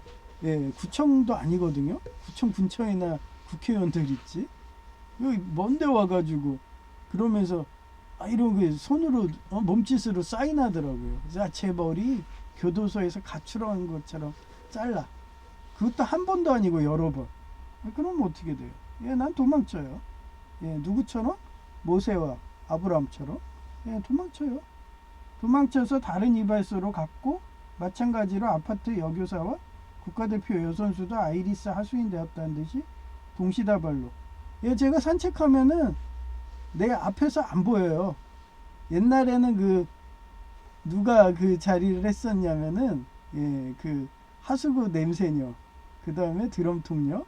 구청도 아니거든요. 구청 근처에나 국회의원들 있지. 여기 먼데 와가지고 그러면서 이런 게 손으로 몸짓으로 사인하더라고요. 그래서 제 머리 교도소에서 가출한 것처럼 잘라. 그것도 한 번도 아니고 여러 번. 그럼 어떻게 돼요? 난 도망쳐요. 누구처럼? 모세와 아브라함처럼 도망쳐요. 도망쳐서 다른 이발소로 갔고 마찬가지로 아파트 여교사와 국가대표 여선수도 아이리스 하수인 되었다는 듯이 동시다발로. 제가 산책하면은 내 앞에서 안 보여요. 옛날에는 그 누가 그 자리를 했었냐면은 그 하수구 냄새녀, 그 다음에 드럼통녀.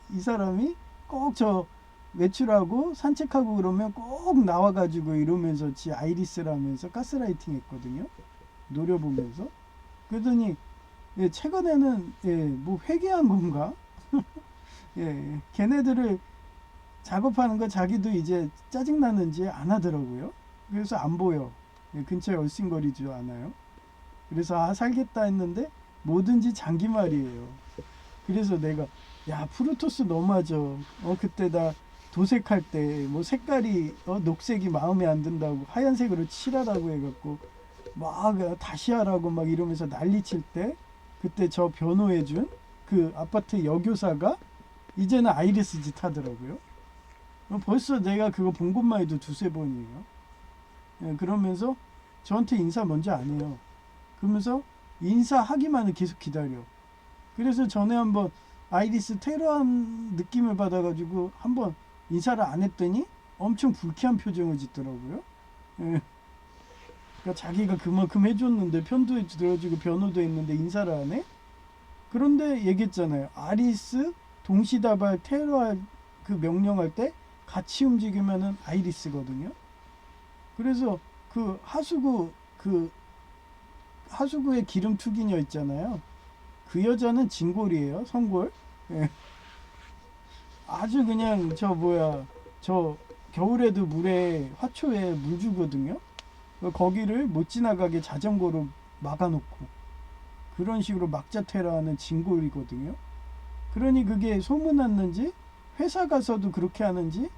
이 사람이 꼭 저 외출하고 산책하고 그러면 꼭 나와가지고 이러면서 지 아이리스라면서 가스라이팅 했거든요. 노려보면서. 그러더니 예, 최근에는 예, 뭐 회개한 건가? 예, 걔네들을 작업하는 거 자기도 이제 짜증나는지 안 하더라고요. 그래서 안 보여. 예, 근처에 얼씬거리지도 않아요. 그래서 아 살겠다 했는데 뭐든지 장기말이에요. 그래서 내가 야 프루토스 너무하죠. 그때 나 도색할 때 뭐 색깔이 녹색이 마음에 안 든다고 하얀색으로 칠하라고 해갖고 막 다시 하라고 막 이러면서 난리칠 때 그때 저 변호해준 그 아파트 여교사가 이제는 아이리스 짓 하더라고요. 벌써 내가 그거 본 것만 해도 두세 번이에요. 예, 그러면서 저한테 인사 먼저 안 해요. 그러면서 인사하기만을 계속 기다려. 그래서 전에 한번 아이리스 테러한 느낌을 받아가지고 한번 인사를 안 했더니 엄청 불쾌한 표정을 짓더라고요. 예. 그러니까 자기가 그만큼 해줬는데 편도 들어주고 변호도 했는데 인사를 안 해? 그런데 얘기했잖아요. 아리스 동시다발 테러할 그 명령할 때 같이 움직이면은 아이리스거든요. 그래서 그 하수구에 기름 투기녀 있잖아요. 그 여자는 진골이에요. 성골. 예. 아주 그냥 저 겨울에도 물에 화초에 물 주거든요. 거기를 못 지나가게 자전거로 막아놓고 그런 식으로 막자 테러하는 진골이거든요. 그러니 그게 소문났는지 회사 가서도 그렇게 하는지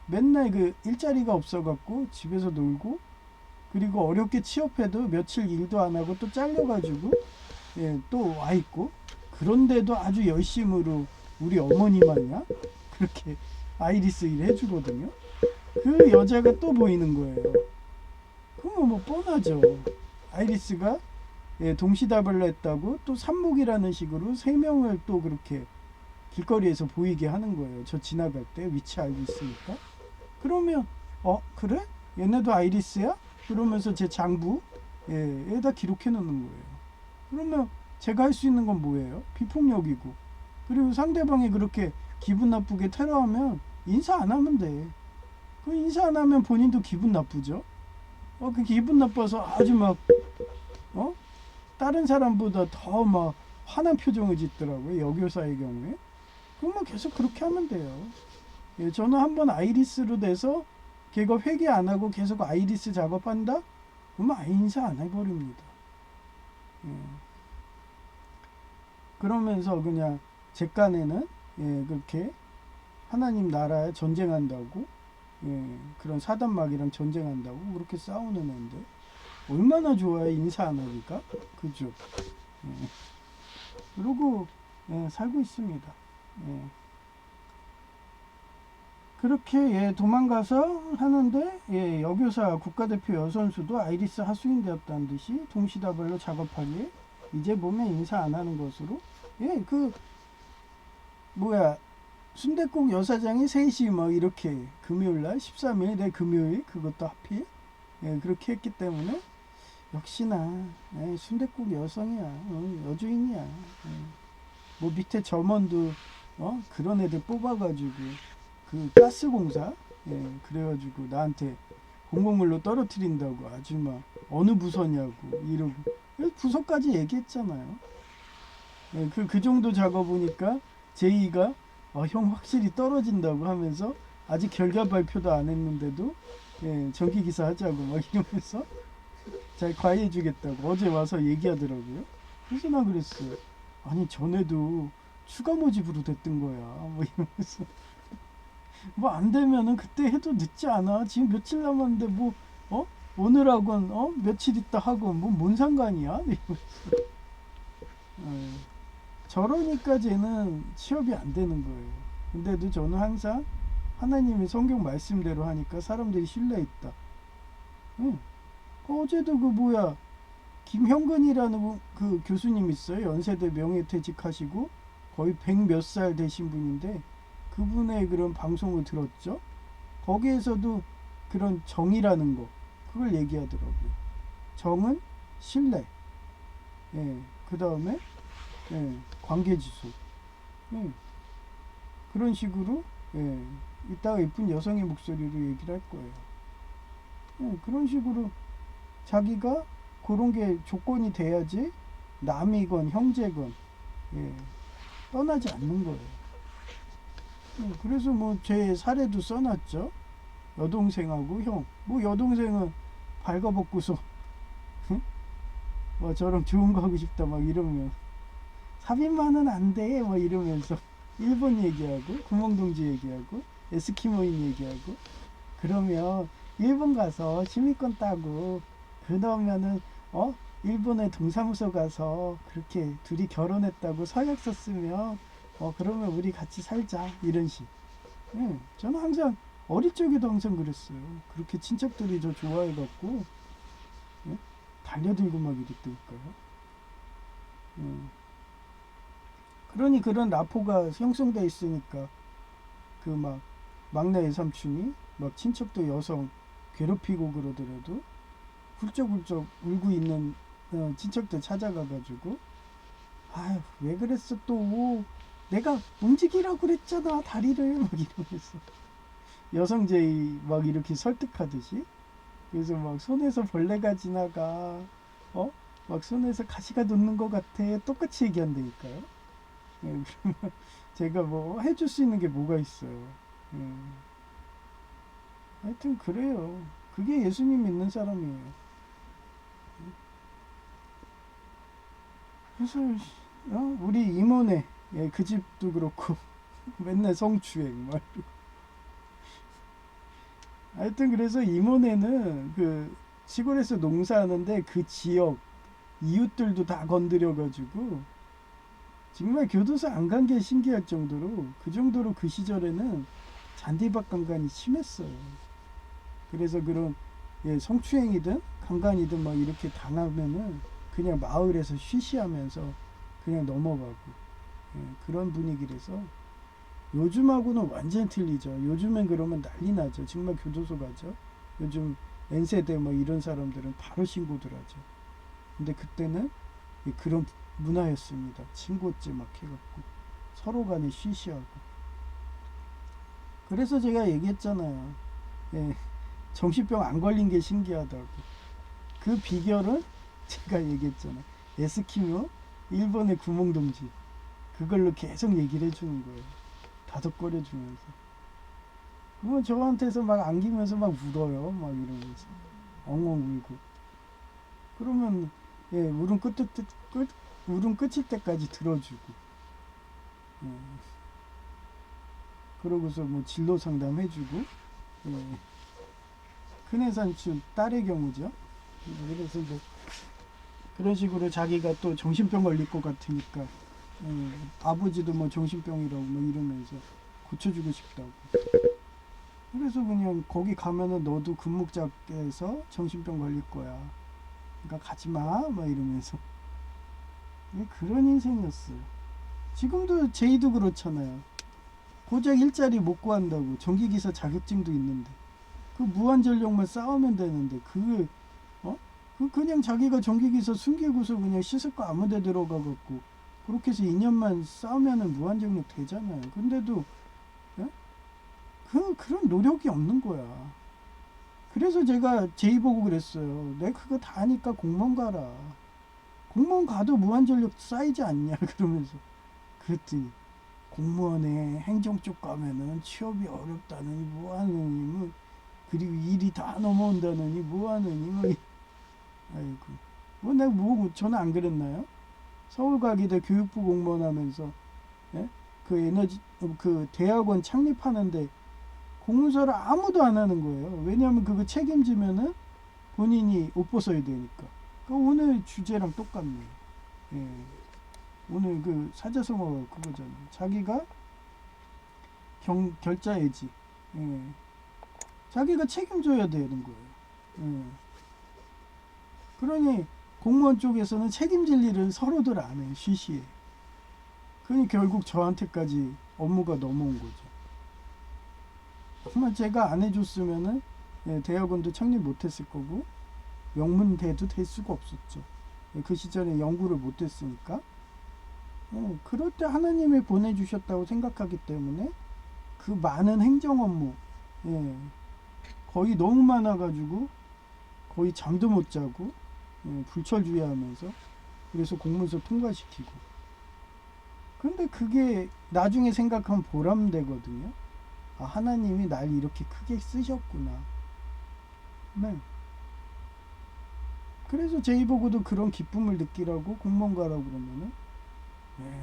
맨날 그 일자리가 없어갖고 집에서 놀고 그리고 어렵게 취업해도 며칠 일도 안 하고 또 잘려가지고 예, 또 와 있고 그런데도 아주 열심으로 우리 어머니 마냥 그렇게 아이리스 일 해주거든요. 그 여자가 또 보이는 거예요. 그러면 뭐 뻔하죠. 아이리스가 예, 동시다발로 했다고 또 삽목이라는 식으로 세 명을 또 그렇게 길거리에서 보이게 하는 거예요. 저 지나갈 때 위치 알고 있으니까. 그러면 그래? 얘네도 아이리스야? 그러면서 제 장부 에다 기록해 놓는 거예요. 그러면 제가 할 수 있는 건 뭐예요? 비폭력이고. 그리고 상대방이 그렇게 기분 나쁘게 테러하면 인사 안 하면 돼. 그 인사 안 하면 본인도 기분 나쁘죠. 그 기분 나빠서 아주 막 어? 다른 사람보다 더 막 화난 표정을 짓더라고요. 여교사의 경우에. 그러면 계속 그렇게 하면 돼요. 예, 저는 한번 아이리스로 돼서 걔가 회개 안 하고 계속 아이리스 작업한다? 그러면 아예 인사 안 해버립니다. 예. 그러면서 그냥 제 깐에는 예, 그렇게 하나님 나라에 전쟁한다고 예, 그런 사단막이랑 전쟁한다고 그렇게 싸우는 애인데 얼마나 좋아요 인사 안 하니까 그죠. 예. 그러고 예, 살고 있습니다. 예. 그렇게 예, 도망가서 하는데 예, 여교사 국가대표 여선수도 아이리스 하수인 되었다는 듯이 동시다발로 작업하기에 이제 보면 인사 안 하는 것으로 예, 그 뭐야 순댓국 여사장이 3시 뭐 이렇게 금요일날 13일 내 금요일 그것도 하필 예, 그렇게 했기 때문에 역시나 예, 순댓국 여성이야 여주인이야 예. 뭐 밑에 점원도 그런 애들 뽑아가지고 그 가스공사 예, 그래가지고 나한테 공공물로 떨어뜨린다고 아주 막 어느 부서냐고 이러고 부서까지 얘기했잖아요. 예, 그 정도 작업이니까 제이가 형 확실히 떨어진다고 하면서 아직 결과 발표도 안 했는데도 예, 정기 기사 하자고 막 이러면서 잘 과외해 주겠다고 어제 와서 얘기하더라고요. 그래서 나 그랬어요. 아니 전에도 추가 모집으로 됐던 거야. 뭐 이러면서 뭐 안 되면은 그때 해도 늦지 않아. 지금 며칠 남았는데 뭐 오늘 학원 며칠 있다 하고 뭐 뭔 상관이야? 이러면서 저러니까 쟤는 취업이 안 되는 거예요. 근데도 저는 항상 하나님이 성경 말씀대로 하니까 사람들이 신뢰했다. 응. 어제도 그 뭐야 김형근이라는 그 교수님 있어요. 연세대 명예퇴직 하시고 거의 100 몇 살 되신 분인데 그분의 그런 방송을 들었죠. 거기에서도 그런 정이라는 거 그걸 얘기하더라고요. 정은 신뢰. 예. 그 다음에 예. 관계지수. 예. 그런 식으로 예. 이따가 예쁜 여성의 목소리로 얘기를 할 거예요. 예. 그런 식으로 자기가 그런 게 조건이 돼야지 남이건 형제건 예, 떠나지 않는 거예요. 그래서 뭐 제 사례도 써놨죠. 여동생하고 형. 뭐 여동생은 발가벗고서 뭐 저랑 좋은 거 하고 싶다 막 이러면 삽입만은 안 돼 뭐 이러면서 일본 얘기하고 구멍동지 얘기하고 에스키모인 얘기하고 그러면 일본 가서 시민권 따고 그러면은 일본의 동사무소 가서 그렇게 둘이 결혼했다고 서약서 쓰면 그러면 우리 같이 살자 이런 식. 예, 저는 항상 어릴 적에도 항상 그랬어요. 그렇게 친척들이 저 좋아해갖고 예? 달려들고 막 이랬다니까요. 예. 그러니 그런 라포가 형성돼 있으니까 그 막 막내 외삼촌이 막 친척도 여성 괴롭히고 그러더라도 훌쩍훌쩍 울고 있는 친척들 찾아가가지고 아유 왜 그랬어 또 내가 움직이라고 그랬잖아 다리를 막 이러면서 여성 제의 막 이렇게 설득하듯이 그래서 막 손에서 벌레가 지나가 막 손에서 가시가 돋는 것 같아 똑같이 얘기한다니까요. 예, 그러면 제가 뭐 해줄 수 있는 게 뭐가 있어요. 예. 하여튼 그래요. 그게 예수님 믿는 사람이에요. 그래서 우리 이모네 예, 그 집도 그렇고 맨날 성추행 막 하여튼 그래서 이모네는 그 시골에서 농사하는데 그 지역 이웃들도 다 건드려가지고 정말 교도소 안 간 게 신기할 정도로 그 정도로 그 시절에는 잔디밭 강간이 심했어요. 그래서 그런 예, 성추행이든 강간이든 막 이렇게 당하면은 그냥 마을에서 쉬쉬하면서 그냥 넘어가고 예, 그런 분위기라서 요즘하고는 완전 틀리죠. 요즘엔 그러면 난리 나죠. 정말 교도소 가죠. 요즘 N세대 뭐 이런 사람들은 바로 신고들 하죠. 근데 그때는 그런 문화였습니다. 친고죄 막 해갖고 서로 간에 쉬쉬하고. 그래서 제가 얘기했잖아요. 예, 정신병 안 걸린 게 신기하다고. 그 비결은 제가 얘기했잖아요. 에스키모 일본의 구멍동지 그걸로 계속 얘기를 해주는 거예요. 다독거려주면서. 그러면 저한테서 막 안기면서 막 울어요. 막 이러면서 엉엉 울고. 그러면 예, 울음 끝일 때까지 들어주고. 예. 그러고서 뭐 진로 상담 해주고. 예. 큰애 삼촌 딸의 경우죠. 그래서 이제 그런 식으로 자기가 또 정신병 걸릴 것 같으니까 아버지도 뭐 정신병이라고 뭐 이러면서 고쳐주고 싶다고. 그래서 그냥 거기 가면은 너도 금묵작에서 정신병 걸릴 거야. 그러니까 가지 마. 막 이러면서 그런 인생이었어요. 지금도 제이도 그렇잖아요. 고작 일자리 못 구한다고 전기기사 자격증도 있는데 그 무한전력만 쌓으면 되는데 그게 그냥 자기가 전기기사 숨기고서 그냥 시설과 아무데 들어가갖고 그렇게 해서 2년만 쌓으면은 무한전력 되잖아요. 근데도 예? 그런 노력이 없는 거야. 그래서 제가 제이 보고 그랬어요. 내가 그거 다 하니까 공무원 가라. 공무원 가도 무한전력 쌓이지 않냐 그러면서 그랬더니 공무원에 행정 쪽 가면은 취업이 어렵다느니 뭐하느니 뭐 그리고 일이 다 넘어온다느니 뭐하느니 뭐 아이고 뭐 내가 뭐 저는 안 그랬나요? 서울과기대 교육부 공무원 하면서 예? 그 에너지 그 대학원 창립하는데 공문서를 아무도 안 하는 거예요. 왜냐하면 그거 책임지면은 본인이 옷 벗어야 되니까. 그 오늘 주제랑 똑같네요. 예. 오늘 그 사자성어가 그거잖아요. 자기가 결자해지. 예. 자기가 책임져야 되는 거예요. 예. 그러니 공무원 쪽에서는 책임질 일을 서로들 안 해요. 쉬쉬해. 그러니 결국 저한테까지 업무가 넘어온 거죠. 정말 제가 안 해줬으면은 대학원도 창립 못했을 거고 명문대도 될 수가 없었죠. 그 시절에 연구를 못했으니까. 그럴 때 하나님이 보내주셨다고 생각하기 때문에 그 많은 행정 업무 거의 너무 많아가지고 거의 잠도 못 자고 불철주야하면서 그래서 공문서 통과시키고. 근데 그게 나중에 생각하면 보람되거든요. 아, 하나님이 날 이렇게 크게 쓰셨구나. 네. 그래서 제이 보고도 그런 기쁨을 느끼라고 공무원 가라고 그러면은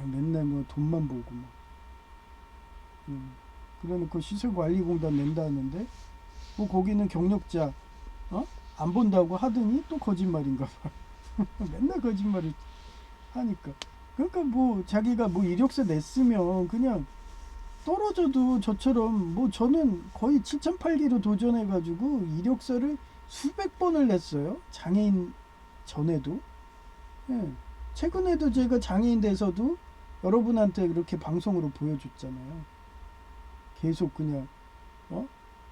맨날 뭐 돈만 보고 막 그래놓고 시설관리공단 낸다는데 뭐 거기는 경력자 안 본다고 하더니 또 거짓말인가 봐. 맨날 거짓말을 하니까. 그러니까 뭐 자기가 뭐 이력서 냈으면 그냥 떨어져도 저처럼 뭐 저는 거의 7008기로 도전해가지고 이력서를 수백 번을 냈어요. 장애인 전에도. 예. 최근에도 제가 장애인 돼서도 여러분한테 그렇게 방송으로 보여줬잖아요. 계속 그냥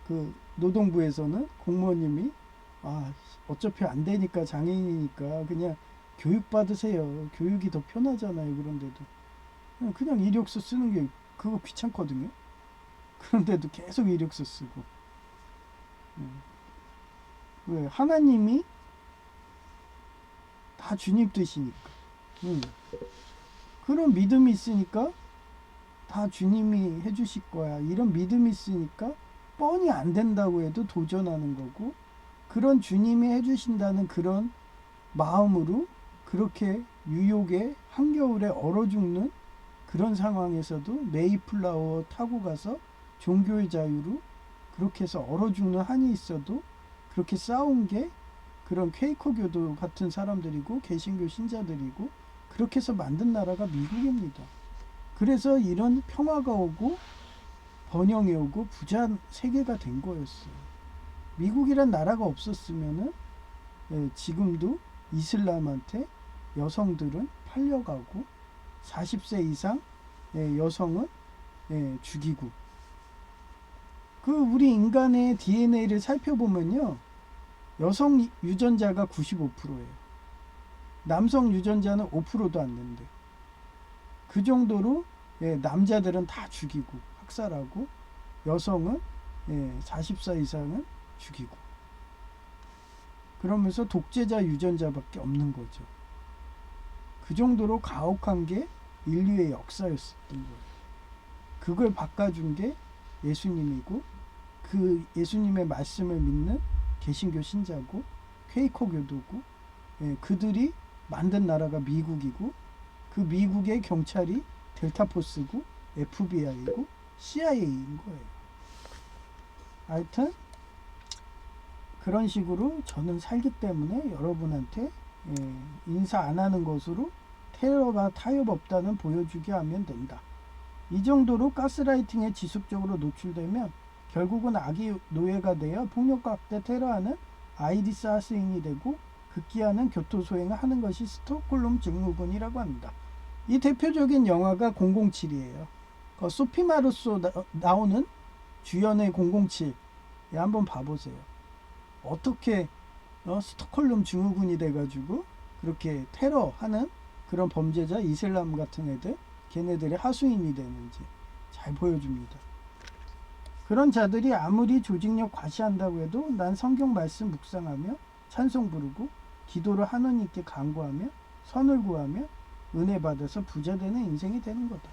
그 노동부에서는 공무원님이 어차피 안 되니까 장애인이니까 그냥 교육 받으세요. 교육이 더 편하잖아요. 그런데도 그냥 이력서 쓰는 게 그거 귀찮거든요. 그런데도 계속 이력서 쓰고. 왜? 하나님이 다 주님 뜻이니까. 그런 믿음이 있으니까 다 주님이 해주실 거야. 이런 믿음이 있으니까 뻔히 안 된다고 해도 도전하는 거고, 그런 주님이 해주신다는 그런 마음으로 그렇게 유혹에 한겨울에 얼어 죽는 그런 상황에서도 메이플라워 타고 가서 종교의 자유로 그렇게 해서 얼어 죽는 한이 있어도 그렇게 싸운 게 그런 퀘이커 교도 같은 사람들이고 개신교 신자들이고 그렇게 해서 만든 나라가 미국입니다. 그래서 이런 평화가 오고 번영이 오고 부자 세계가 된 거였어요. 미국이란 나라가 없었으면은 지금도 이슬람한테 여성들은 팔려가고 40세 이상 여성은 죽이고. 그 우리 인간의 DNA를 살펴보면요, 여성 유전자가 95%예요. 남성 유전자는 5%도 안 된대. 그 정도로 남자들은 다 죽이고 학살하고 여성은 40살 이상은 죽이고. 그러면서 독재자 유전자밖에 없는 거죠. 그 정도로 가혹한 게 인류의 역사였던 거예요. 그걸 바꿔준 게 예수님이고, 그 예수님의 말씀을 믿는 개신교 신자고 퀘이커 교도고, 그들이 만든 나라가 미국이고, 그 미국의 경찰이 델타포스고 FBI고 CIA인 거예요. 하여튼 그런 식으로 저는 살기 때문에 여러분한테 인사 안 하는 것으로 테러가 타협 없다는 보여주게 하면 된다. 이 정도로 가스라이팅에 지속적으로 노출되면 결국은 아기 노예가 되어 폭력과 학대 테러하는 아이리스 하스인이 되고 극기하는 교토소행을 하는 것이 스톡홀름 증후군이라고 합니다. 이 대표적인 영화가 007이에요. 소피 마르소 나오는 주연의 007 한번 봐보세요. 어떻게 스톡홀름 증후군이 돼가지고 그렇게 테러하는 그런 범죄자 이슬람 같은 애들, 걔네들의 하수인이 되는지 잘 보여줍니다. 그런 자들이 아무리 조직력 과시한다고 해도 난 성경 말씀 묵상하며 찬송 부르고 기도를 하느님께 간구하며 선을 구하며 은혜 받아서 부자 되는 인생이 되는 거다.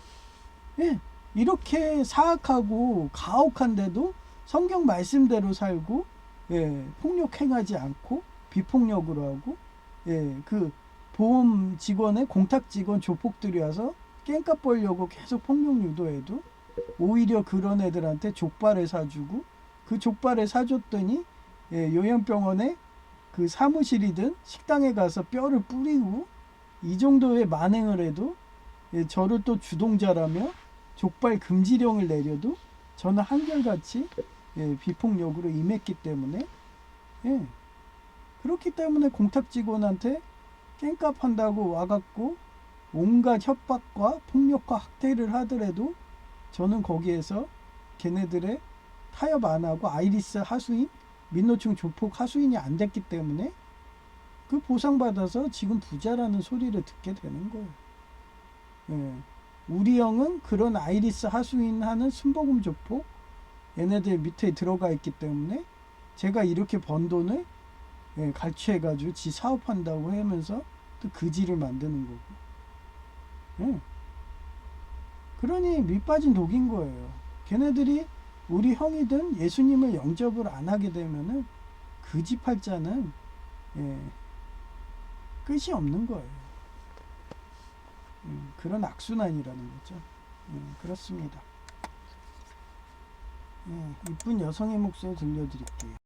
이렇게 사악하고 가혹한데도 성경 말씀대로 살고 폭력 행하지 않고 비폭력으로 하고 그 보험 직원의 공탁 직원 조폭들이 와서 깽값 벌려고 계속 폭력 유도해도 오히려 그런 애들한테 족발을 사주고, 그 족발을 사줬더니 요양병원에 그 사무실이든 식당에 가서 뼈를 뿌리고 이 정도의 만행을 해도 저를 또 주동자라며 족발 금지령을 내려도 저는 한결같이 비폭력으로 임했기 때문에 그렇기 때문에 공탁 직원한테 깽값 한다고 와갖고 온갖 협박과 폭력과 학대를 하더라도 저는 거기에서 걔네들의 타협 안 하고 아이리스 하수인, 민노총 조폭 하수인이 안 됐기 때문에 그 보상받아서 지금 부자라는 소리를 듣게 되는 거예요. 우리 형은 그런 아이리스 하수인 하는 순복음 조폭 얘네들 밑에 들어가 있기 때문에 제가 이렇게 번 돈을 갈취해가지고 지 사업한다고 하면서 또 그지를 만드는 거고. 예. 그러니 밑빠진 독인 거예요. 걔네들이 우리 형이든 예수님을 영접을 안 하게 되면은 그지팔자는 끝이 없는 거예요. 그런 악순환이라는 거죠. 그렇습니다. 이쁜 여성의 목소리 들려드릴게요.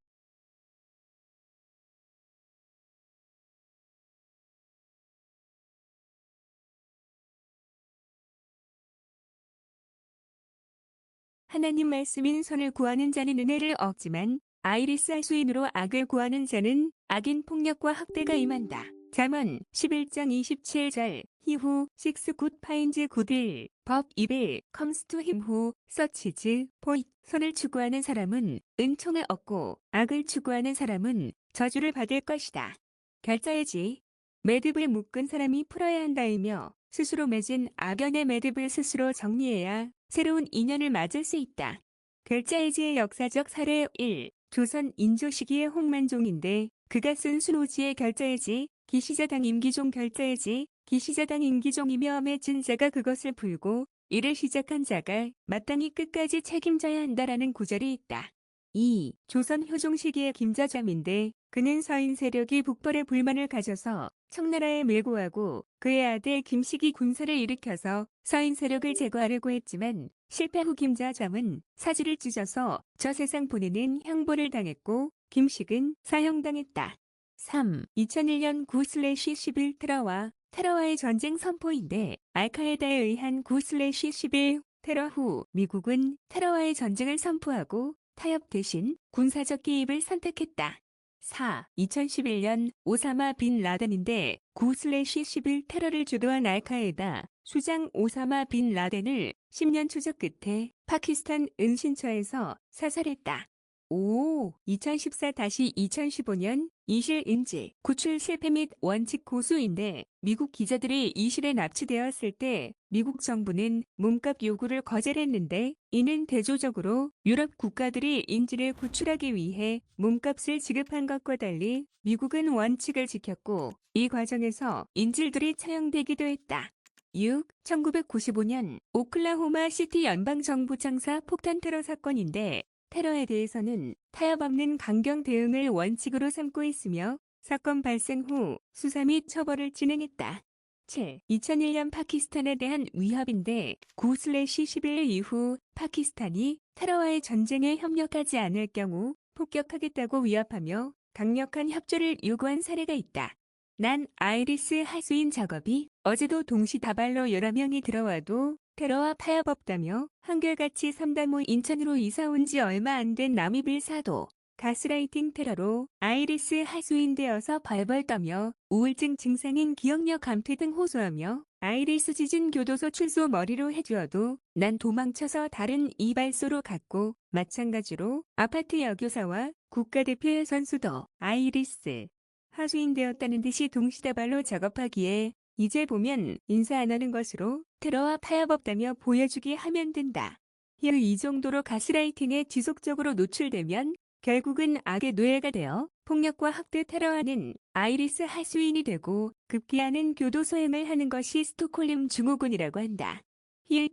하나님 말씀인 선을 구하는 자는 은혜를 얻지만 아이리스 하수인으로 악을 구하는 자는 악인 폭력과 학대가 임한다. 잠언 11장 27절 He who seeks good finds good, but evil comes to him who searches for it. 선을 추구하는 사람은 은총을 얻고 악을 추구하는 사람은 저주를 받을 것이다. 결자해지. 매듭을 묶은 사람이 풀어야 한다이며 스스로 맺은 악연의 매듭을 스스로 정리해야 새로운 인연을 맞을 수 있다. 결자해지의 역사적 사례 1. 조선 인조 시기의 홍만종인데 그가 쓴 순오지의 결자해지, 기시자당 임기종 결자해지, 기시자당 임기종이며 맺은 자가 그것을 풀고 이를 시작한 자가 마땅히 끝까지 책임져야 한다라는 구절이 있다. 2. 조선 효종 시기의 김자점인데 그는 서인 세력이 북벌에 불만을 가져서 청나라에 밀고하고 그의 아들 김식이 군사를 일으켜서 서인 세력을 제거하려고 했지만 실패 후 김자점은 사지를 찢어서 저세상 보내는 형벌을 당했고 김식은 사형당했다. 3. 2001년 9/11 테러와의 전쟁 선포인데 알카에다에 의한 9/11 테러 후 미국은 테러와의 전쟁을 선포하고 타협 대신 군사적 개입을 선택했다. 4. 2011년 오사마 빈 라덴인데 9/11 테러를 주도한 알카에다 수장 오사마 빈 라덴을 10년 추적 끝에 파키스탄 은신처에서 사살했다. 5. 2014-2015년 이실 인질, 구출 실패 및 원칙 고수인데 미국 기자들이 이실에 납치되었을 때 미국 정부는 몸값 요구를 거절했는데 이는 대조적으로 유럽 국가들이 인질을 구출하기 위해 몸값을 지급한 것과 달리 미국은 원칙을 지켰고 이 과정에서 인질들이 처형되기도 했다. 6. 1995년 오클라호마 시티 연방정부 창사 폭탄 테러 사건인데 테러에 대해서는 타협 없는 강경 대응을 원칙으로 삼고 있으며 사건 발생 후 수사 및 처벌을 진행했다. 7. 2001년 파키스탄에 대한 위협인데 9/11 이후 파키스탄이 테러와의 전쟁에 협력하지 않을 경우 폭격하겠다고 위협하며 강력한 협조를 요구한 사례가 있다. 난 아이리스 하수인 작업이 어제도 동시다발로 여러 명이 들어와도 테러와 타협 없다며 한결같이 삼다모 인천으로 이사 온 지 얼마 안 된 남이빌 사도 가스라이팅 테러로 아이리스 하수인 되어서 벌벌 떠며 우울증 증상인 기억력 감퇴 등 호소하며 아이리스 지진 교도소 출소 머리로 해주어도 난 도망쳐서 다른 이발소로 갔고 마찬가지로 아파트 여교사와 국가대표 선수도 아이리스 하수인 되었다는 듯이 동시다발로 작업하기에 이제 보면 인사 안 하는 것으로 테러와 타협 없다며 보여주기 하면 된다. 이 정도로 가스라이팅에 지속적으로 노출되면 결국은 악의 노예가 되어 폭력과 학대 테러하는 아이리스 하수인이 되고 급기야는 교도소행을 하는 것이 스톡홀름 증후군이라고 한다.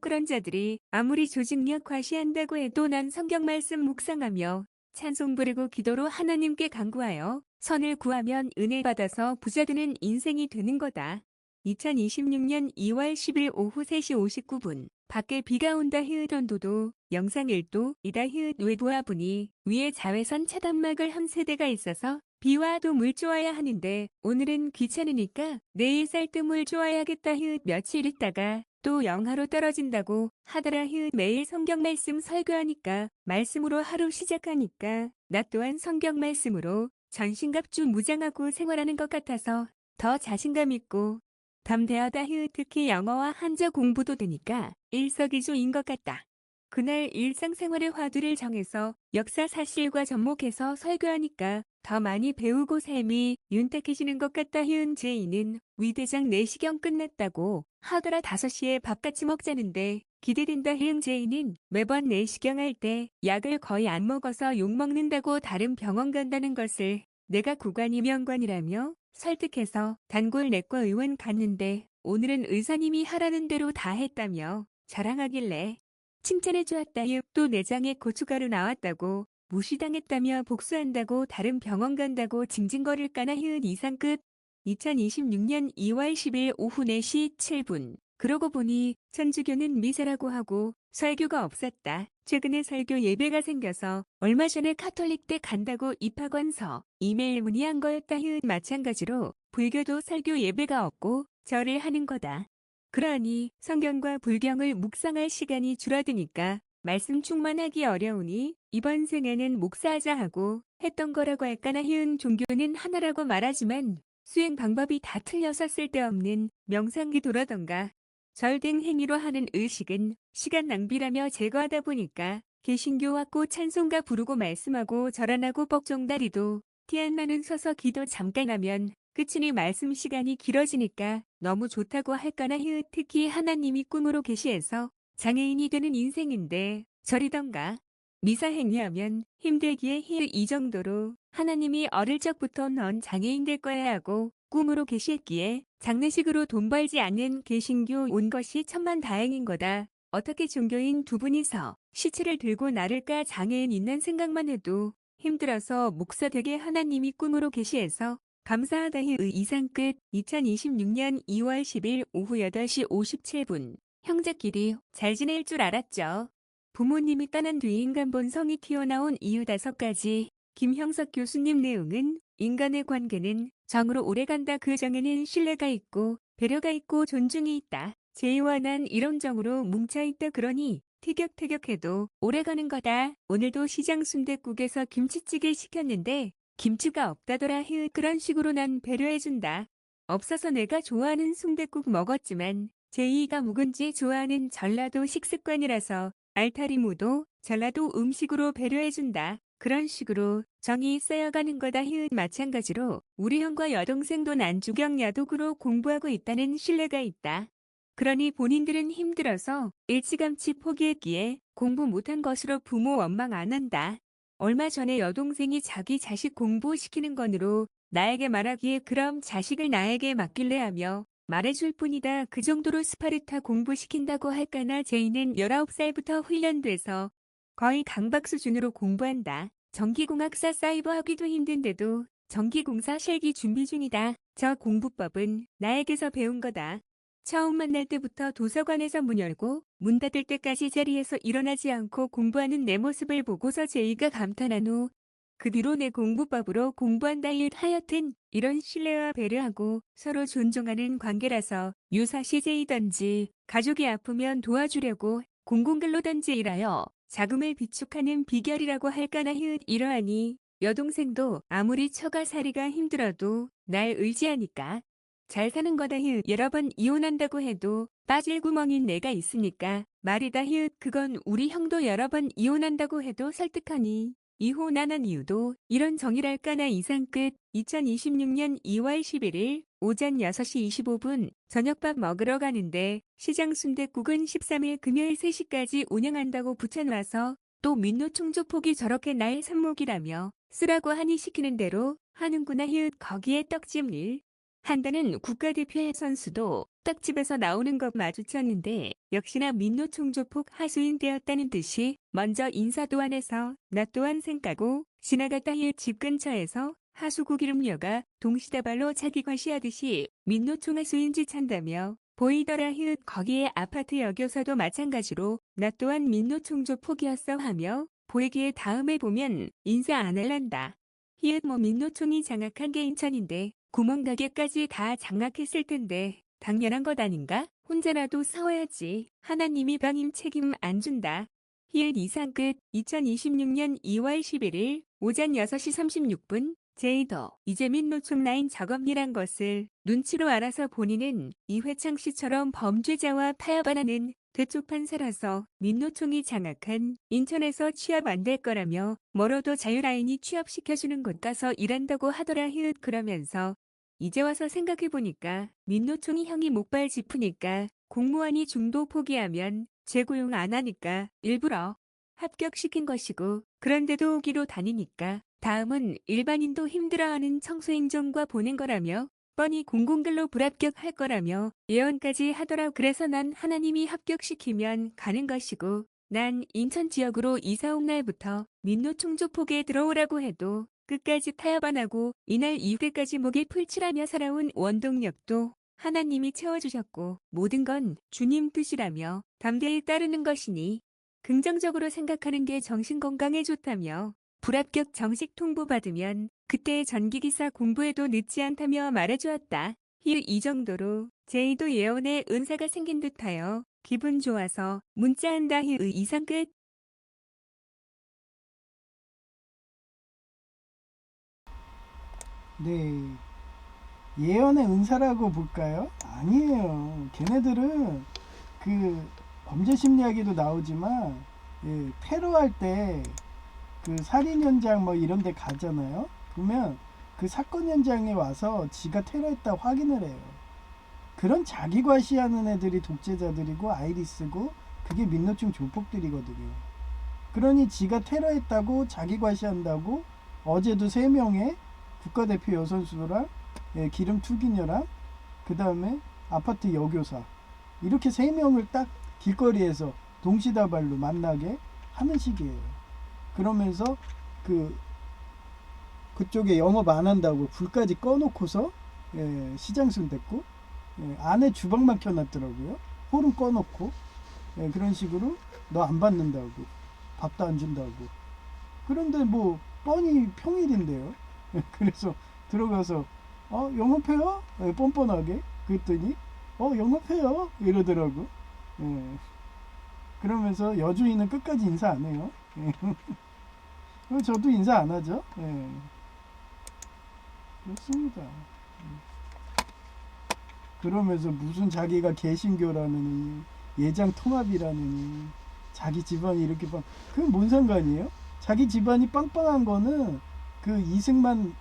그런 자들이 아무리 조직력 과시한다고 해도 난 성경 말씀 묵상하며 찬송 부르고 기도로 하나님께 간구하여 선을 구하면 은혜 받아서 부자되는 인생이 되는 거다. 2026년 2월 10일 오후 3시 59분 밖에 비가 온다 히읗온도도 영상 1도 이다 히읗 외부와 보니 위에 자외선 차단막을 한 세대가 있어서 비와도 물 좋아야 하는데 오늘은 귀찮으니까 내일 쌀뜨물 좋아야겠다 히읗 며칠 있다가 또 영하로 떨어진다고 하더라 히읗 매일 성경 말씀 설교하니까 말씀으로 하루 시작하니까 나 또한 성경 말씀으로 전신갑주 무장하고 생활하는 것 같아서 더 자신감 있고 담대하다 히읗 특히 영어와 한자 공부도 되니까 일석이조인 것 같다. 그날 일상생활의 화두를 정해서 역사 사실과 접목해서 설교하니까 더 많이 배우고 삶이 윤택해지는 것 같다. 히읗 제이는 위대장 내시경 끝났다고 하더라. 5시에 밥 같이 먹자는데 기대된다. 히읗 제이는 매번 내시경 할 때 약을 거의 안 먹어서 욕먹는다고 다른 병원 간다는 것을 내가 구관이 명관이라며 설득해서 단골 내과 의원 갔는데 오늘은 의사님이 하라는 대로 다 했다며 자랑하길래 칭찬해 주었다유. 또 내장에 고춧가루 나왔다고 무시당했다며 복수한다고 다른 병원 간다고 징징거릴까나. 이상 끝. 2026년 2월 10일 오후 4시 7분. 그러고 보니 천주교는 미사라고 하고 설교가 없었다. 최근에 설교 예배가 생겨서 얼마 전에 카톨릭 때 간다고 입학원서, 이메일 문의한 거였다. 마찬가지로 불교도 설교 예배가 없고 절을 하는 거다. 그러니 성경과 불경을 묵상할 시간이 줄어드니까 말씀 충만하기 어려우니 이번 생에는 목사하자 하고 했던 거라고 할까나. 종교는 하나라고 말하지만 수행 방법이 다 틀려서 쓸데없는 명상기도라던가 절 등 행위로 하는 의식은 시간 낭비라며 제거하다 보니까 개신교 왔고 찬송가 부르고 말씀하고 절 안 하고 뻑종다리도 티 안 나는 서서 기도 잠깐 하면 끝이니 말씀 시간이 길어지니까 너무 좋다고 할까나. 특히 하나님이 꿈으로 계시해서 장애인이 되는 인생인데 절이던가 미사 행위하면 힘들기에 이 정도로 하나님이 어릴 적부터 넌 장애인 될 거야 하고 꿈으로 계시했기에 장례식으로 돈 벌지 않는 개신교 온 것이 천만다행인 거다. 어떻게 종교인 두 분이서 시체를 들고 나를까. 장애인 있는 생각만 해도 힘들어서 목사 되게 하나님이 꿈으로 계시해서 감사하다. 이상 끝. 2026년 2월 10일 오후 8시 57분. 형제끼리 잘 지낼 줄 알았죠. 부모님이 떠난 뒤 인간 본성이 튀어나온 이유 5가지. 김형석 교수님. 내용은 인간의 관계는 정으로 오래간다. 그 정에는 신뢰가 있고 배려가 있고 존중이 있다. 제이와 난 이런 정으로 뭉쳐있다. 그러니 티격태격해도 오래가는 거다. 오늘도 시장 순댓국에서 김치찌개 시켰는데 김치가 없다더라. 그런 식으로 난 배려해준다. 없어서 내가 좋아하는 순댓국 먹었지만 제이가 묵은지 좋아하는 전라도 식습관이라서 알타리무도 전라도 음식으로 배려해준다. 그런 식으로 정이 쌓여가는 거다. 마찬가지로 우리 형과 여동생도 난주경 야독으로 공부하고 있다는 신뢰가 있다. 그러니 본인들은 힘들어서 일찌감치 포기했기에 공부 못한 것으로 부모 원망 안 한다. 얼마 전에 여동생이 자기 자식 공부시키는 건으로 나에게 말하기에 그럼 자식을 나에게 맡길래 하며 말해줄 뿐이다. 그 정도로 스파르타 공부시킨다고 할까나. 제이는 19살부터 훈련돼서 거의 강박 수준으로 공부한다. 전기공학사 사이버 하기도 힘든데도 전기공사 실기 준비 중이다. 저 공부법은 나에게서 배운 거다. 처음 만날 때부터 도서관에서 문 열고 문 닫을 때까지 자리에서 일어나지 않고 공부하는 내 모습을 보고서 제이가 감탄한 후 그 뒤로 내 공부법으로 공부한다. 하여튼 이런 신뢰와 배려하고 서로 존중하는 관계라서 유사시 제이든지 가족이 아프면 도와주려고 공공근로단지 일하여 자금을 비축하는 비결이라고 할까나. 이러하니 여동생도 아무리 처가살이가 힘들어도 날 의지하니까 잘 사는 거다. 여러 번 이혼한다고 해도 빠질 구멍인 내가 있으니까 말이다. 그건 우리 형도 여러 번 이혼한다고 해도 설득하니 이혼 안 한 이유도 이런 정이랄까나. 이상 끝. 2026년 2월 11일 오전 6시 25분 저녁밥 먹으러 가는데 시장 순댓국은 13일 금요일 3시까지 운영한다고 붙여놔서 또 민노총조폭이 저렇게 날 삽목이라며 쓰라고 하니 시키는 대로 하는구나. 거기에 떡집 일 한다는 국가대표 선수도 떡집에서 나오는 것 마주쳤는데 역시나 민노총조폭 하수인 되었다는 듯이 먼저 인사도 안 해서 나 또한 생까고 지나갔다. 집 근처에서 하수구 기름녀가 동시다발로 자기 과시하듯이 민노총 하수인 짓한다며 보이더라. 거기에 아파트 여교사도 마찬가지로 나 또한 민노총조폭이었어 하며 보이기에 다음에 보면 인사 안 할란다. 민노총이 장악한 게 인천인데 구멍가게까지 다 장악했을 텐데 당연한 것 아닌가? 혼자라도 싸워야지. 하나님이 방임 책임 안 준다. 이상 끝. 2026년 2월 11일 오전 6시 36분 제이더 이재민 노총 라인 작업이란 것을 눈치로 알아서 본인은 이회창 씨처럼 범죄자와 타협하는 대쪽 판사라서 민노총이 장악한 인천에서 취업 안 될 거라며 멀어도 자유라인이 취업시켜주는 곳 가서 일한다고 하더라. 그러면서 이제 와서 생각해보니까 민노총이 형이 목발 짚으니까 공무원이 중도 포기하면 재고용 안 하니까 일부러 합격시킨 것이고 그런데도 오기로 다니니까 다음은 일반인도 힘들어하는 청소행정과 보낸 거라며 뻔히 공공들로 불합격할 거라며 예언까지 하더라. 그래서 난 하나님이 합격시키면 가는 것이고 난 인천 지역으로 이사 온 날부터 민노총조폭에 들어오라고 해도 끝까지 타협 안 하고 이날 이후까지 목에 풀칠하며 살아온 원동력도 하나님이 채워주셨고 모든 건 주님 뜻이라며 담대히 따르는 것이니 긍정적으로 생각하는 게 정신건강에 좋다며 불합격 정식 통보받으면 그때 전기기사 공부해도 늦지 않다며 말해주었다. 이 정도로 제이도 예언에 은사가 생긴 듯하여 기분 좋아서 문자한다. 이상 끝. 네. 예언의 은사라고 볼까요? 아니에요. 걔네들은 그 범죄 심리학에도 나오지만 테러할 때 그 살인 현장 뭐 이런 데 가잖아요. 그러면 그 사건 현장에 와서 지가 테러했다 확인을 해요. 그런 자기 과시하는 애들이 독재자들이고 아이리스고 그게 민노총 조폭들이거든요. 그러니 지가 테러했다고 자기 과시한다고 어제도 3명의 국가대표 여선수랑 기름 투기녀랑 그 다음에 아파트 여교사 이렇게 3명을 딱 길거리에서 동시다발로 만나게 하는 식이에요. 그러면서 그쪽에 영업 안 한다고 불까지 꺼놓고서 시장순 됐고 안에 주방만 켜놨더라고요. 홀은 꺼놓고 그런 식으로 너 안 받는다고 밥도 안 준다고. 그런데 뭐 뻔히 평일인데요. 그래서 들어가서 영업해요? 뻔뻔하게 그랬더니 영업해요 이러더라고. 그러면서 여주인은 끝까지 인사 안 해요. 저도 인사 안 하죠. 그렇습니다. 그러면서 무슨 자기가 개신교라느니 예장 통합이라느니 자기 집안이 이렇게 그건 뭔 상관이에요? 자기 집안이 빵빵한 거는 그 이승만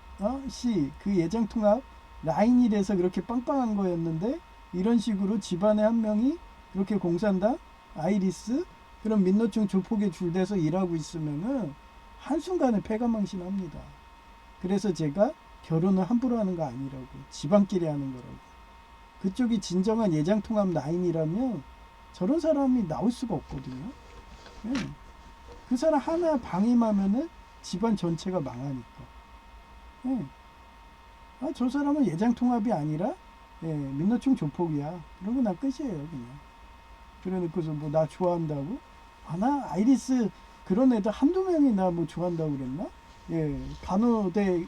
씨 그 예장 통합 라인이라서 그렇게 빵빵한 거였는데 이런 식으로 집안에 한 명이 그렇게 공산당 아이리스 그런 민노총 조폭에 줄대서 일하고 있으면은 한순간에 패가망신합니다. 그래서 제가 결혼을 함부로 하는 거 아니라고 집안끼리 하는 거라고. 그쪽이 진정한 예장통합 라인이라면 저런 사람이 나올 수가 없거든요. 그 사람 하나 방임하면은 집안 전체가 망하니까. 저 사람은 예장통합이 아니라 민노총 조폭이야. 그러고 나 끝이에요 그냥. 그래놓고서 뭐 나 좋아한다고? 나 아이리스 그런 애들 한두 명이 나 뭐 좋아한다고 그랬나? 간호대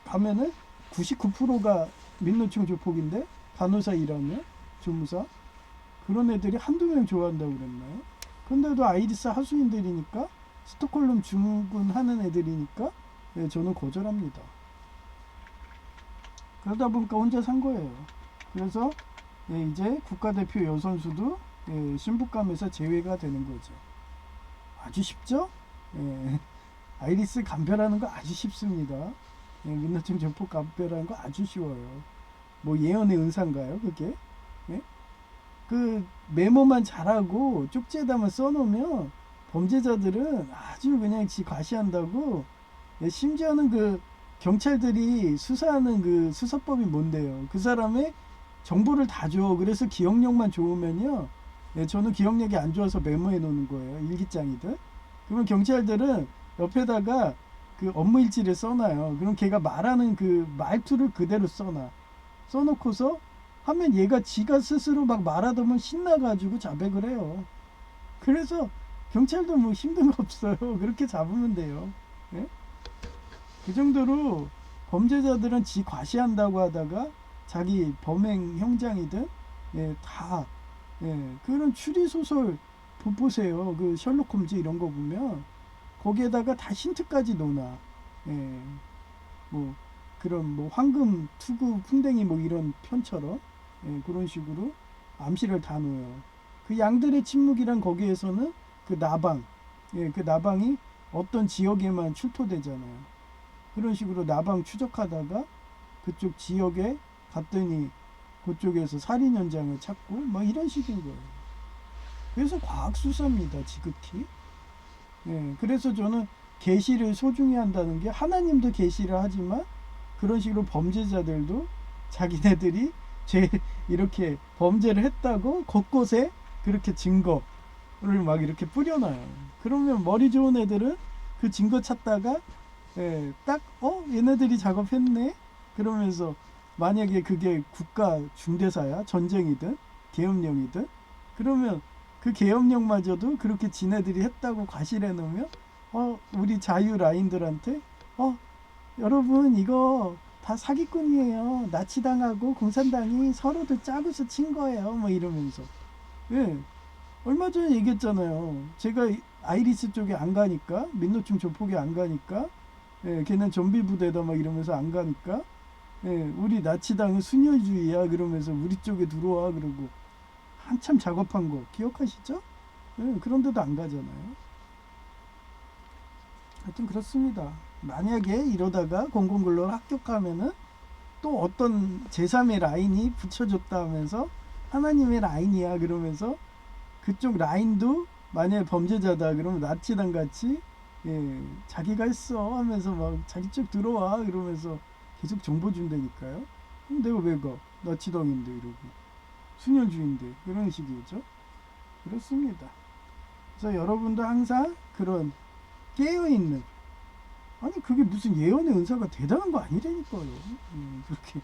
가면은 99%가 민노총 조폭인데 간호사 일하면 조무사 그런 애들이 한두 명 좋아한다고 그랬나요? 근데도 아이리스 하수인들이니까 스톡홀름 증후군 애들이니까 저는 거절합니다. 그러다 보니까 혼자 산 거예요. 그래서 이제 국가대표 여선수도 신부감에서 제외가 되는 거죠. 아주 쉽죠? 아이리스 감별하는 거 아주 쉽습니다. 민노총 조폭 감별하는 거 아주 쉬워요. 뭐 예언의 은사인가요, 그게? 그 메모만 잘하고 쪽지에다만 써놓으면 범죄자들은 아주 그냥 지 과시한다고. 심지어는 그 경찰들이 수사하는 그 수사법이 뭔데요? 그 사람의 정보를 다 줘. 그래서 기억력만 좋으면요. 저는 기억력이 안 좋아서 메모해 놓는 거예요. 일기장이든. 그러면 경찰들은 옆에다가 그 업무 일지를 써놔요. 그럼 걔가 말하는 그 말투를 그대로 써놔. 써놓고서 하면 얘가 지가 스스로 막 말하다 보면 신나가지고 자백을 해요. 그래서 경찰도 뭐 힘든 거 없어요. 그렇게 잡으면 돼요. 그 정도로 범죄자들은 지 과시한다고 하다가 자기 범행 형장이든 다 그런 추리소설 보세요. 그 셜록 홈즈 이런 거 보면 거기에다가 다 힌트까지 놓나. 뭐 그런 뭐 황금 투구 풍뎅이 뭐 이런 편처럼 그런 식으로 암시를 다 놓아요. 그 양들의 침묵이란 거기에서는 그 나방, 그 나방이 어떤 지역에만 출토되잖아요. 그런 식으로 나방 추적하다가 그쪽 지역에 갔더니 그쪽에서 살인 현장을 찾고 뭐 이런 식인 거예요. 그래서 과학수사입니다, 지극히. 그래서 저는 계시를 소중히 한다는 게 하나님도 계시를 하지만 그런 식으로 범죄자들도 자기네들이 이렇게 범죄를 했다고 곳곳에 그렇게 증거를 막 이렇게 뿌려놔요. 그러면 머리 좋은 애들은 그 증거 찾다가 딱 얘네들이 작업했네 그러면서 만약에 그게 국가 중대사야 전쟁이든 계엄령이든 그러면 그 계엄령마저도 그렇게 지네들이 했다고 과실해 놓으면 우리 자유 라인들한테 여러분 이거 다 사기꾼이에요. 나치당하고 공산당이 서로들 짜고서 친 거예요. 뭐 이러면서 얼마 전에 얘기했잖아요. 제가 아이리스 쪽에 안 가니까 민노총 조폭에 안 가니까 걔는 좀비 부대다 막 이러면서 안 가니까 우리 나치당은 순혈주의야 그러면서 우리 쪽에 들어와 그러고 한참 작업한 거 기억하시죠? 그런데도 안 가잖아요. 하여튼 그렇습니다. 만약에 이러다가 공공근로를 합격하면은 또 어떤 제3의 라인이 붙여줬다 하면서 하나님의 라인이야 그러면서 그쪽 라인도 만약에 범죄자다 그러면 나치당 같이 자기가 했어 하면서 막 자기 쪽 들어와 그러면서 계속 정보 준다니까요. 그럼 내가 왜 가? 나치당인데 이러고 순혈주의인데 그런 식이죠. 그렇습니다. 그래서 여러분도 항상 그런 깨어있는 아니 그게 무슨 예언의 은사가 대단한 거 아니라니까요. 그렇게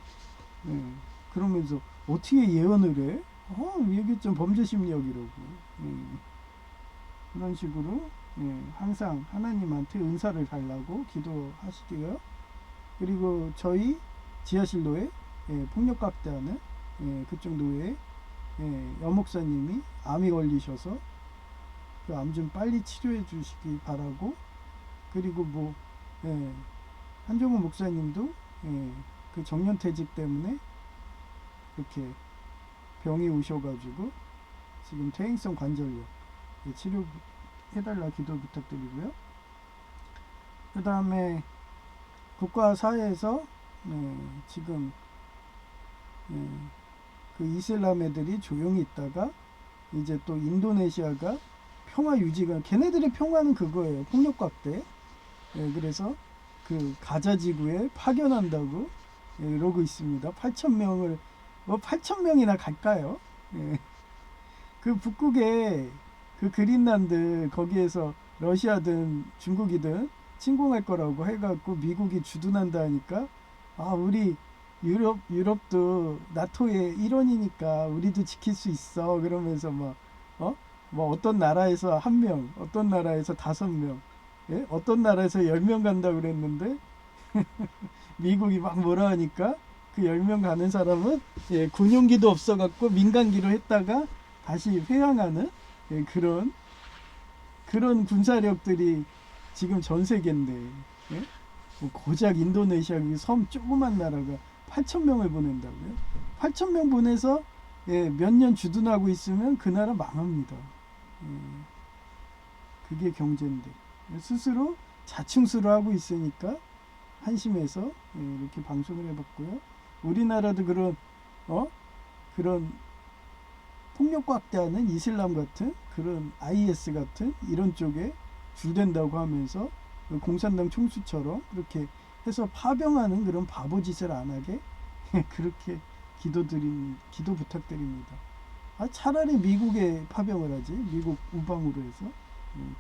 그러면서 어떻게 예언을 해? 얘기했죠. 범죄심리학이라고. 그런 식으로 항상 하나님한테 은사를 달라고 기도하시고요. 그리고 저희 지하실로에 폭력각대하는 그쪽 노예 여목사님이 암이 걸리셔서 그 암 좀 빨리 치료해 주시기 바라고 그리고 한종호 목사님도 그 정년퇴직 때문에 이렇게 병이 오셔가지고 지금 퇴행성 관절염 치료해달라 기도 부탁드리고요. 그 다음에 국가 사회에서 지금 그 이슬람 애들이 조용히 있다가 이제 또 인도네시아가 평화 유지가 걔네들의 평화는 그거예요. 폭력각대. 그래서 그 가자 지구에 파견한다고 이러고 있습니다. 8,000명을 8,000명이나 갈까요? 그 북극에 그 그린란드 거기에서 러시아든 중국이든 침공할 거라고 해갖고 미국이 주둔한다 하니까 우리 유럽도 나토의 일원이니까 우리도 지킬 수 있어 그러면서 어떤 나라에서 1명 어떤 나라에서 5명 어떤 나라에서 10명 간다 그랬는데 미국이 막 뭐라 하니까 그 10명 가는 사람은 군용기도 없어갖고 민간기로 했다가 다시 회항하는 그런 군사력들이 지금 전 세계인데 고작 인도네시아 섬 조그만 나라가 8,000명을 보낸다고요? 8,000명 보내서 몇 년 주둔하고 있으면 그 나라 망합니다. 그게 경제인데 스스로 자충수를 하고 있으니까 한심해서 이렇게 방송을 해봤고요. 우리나라도 그런 폭력과 확대하는 이슬람 같은 그런 IS 같은 이런 쪽에 줄된다고 하면서 공산당 총수처럼 그렇게 해서 파병하는 그런 바보짓을 안 하게 그렇게 기도 부탁드립니다. 차라리 미국에 파병을 하지 미국 우방으로 해서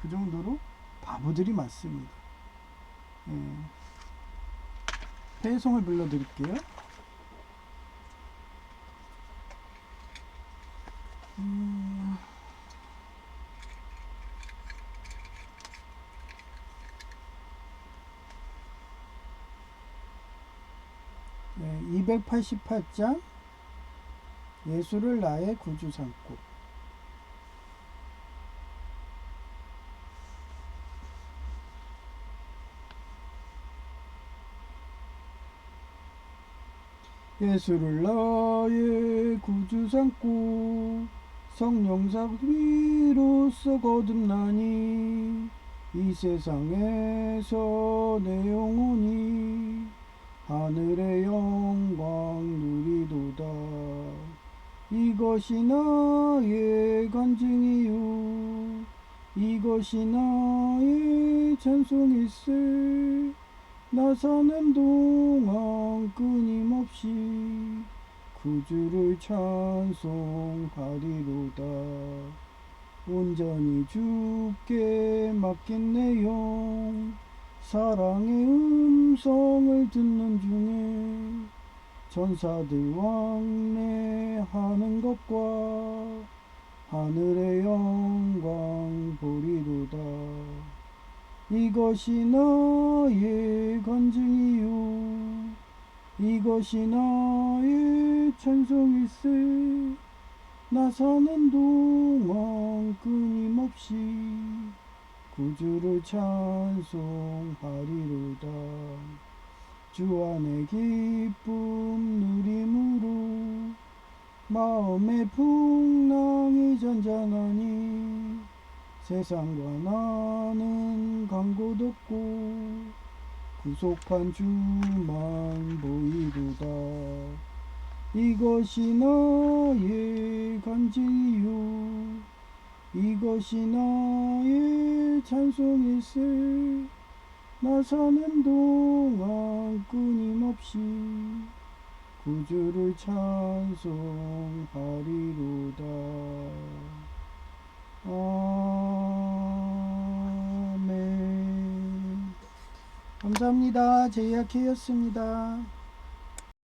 그 정도로 바보들이 많습니다. 회송을 불러드릴게요. 288장 예수를 나의 구주 삼고 예수를 나의 구주 삼고 성령사 위로서 거듭나니 이 세상에서 내 영혼이 하늘의 영광 누리도다. 이것이 나의 간증이요 이것이 나의 찬송일세. 나 사는 동안 끊임없이 구주를 찬송하리로다. 온전히 주께 맡긴 내용, 사랑의 음성을 듣는 중에 전사들 왕래하는 것과 하늘의 영광 보리로다. 이것이 나의 간증이요, 이것이 나의 찬송일세. 나 사는 동안 끊임없이 구주를 찬송하리로다. 주 안의 기쁨 누림으로 마음의 풍랑이 잔잔하니 세상과 나는 간 곳 없고 구속한 주만 보이도다. 이것이 나의 간증이요, 이것이 나의 찬송일세. 나 사는 동안 끊임없이 구주를 찬송하리로다. 아멘. 감사합니다. 제이아키였습니다.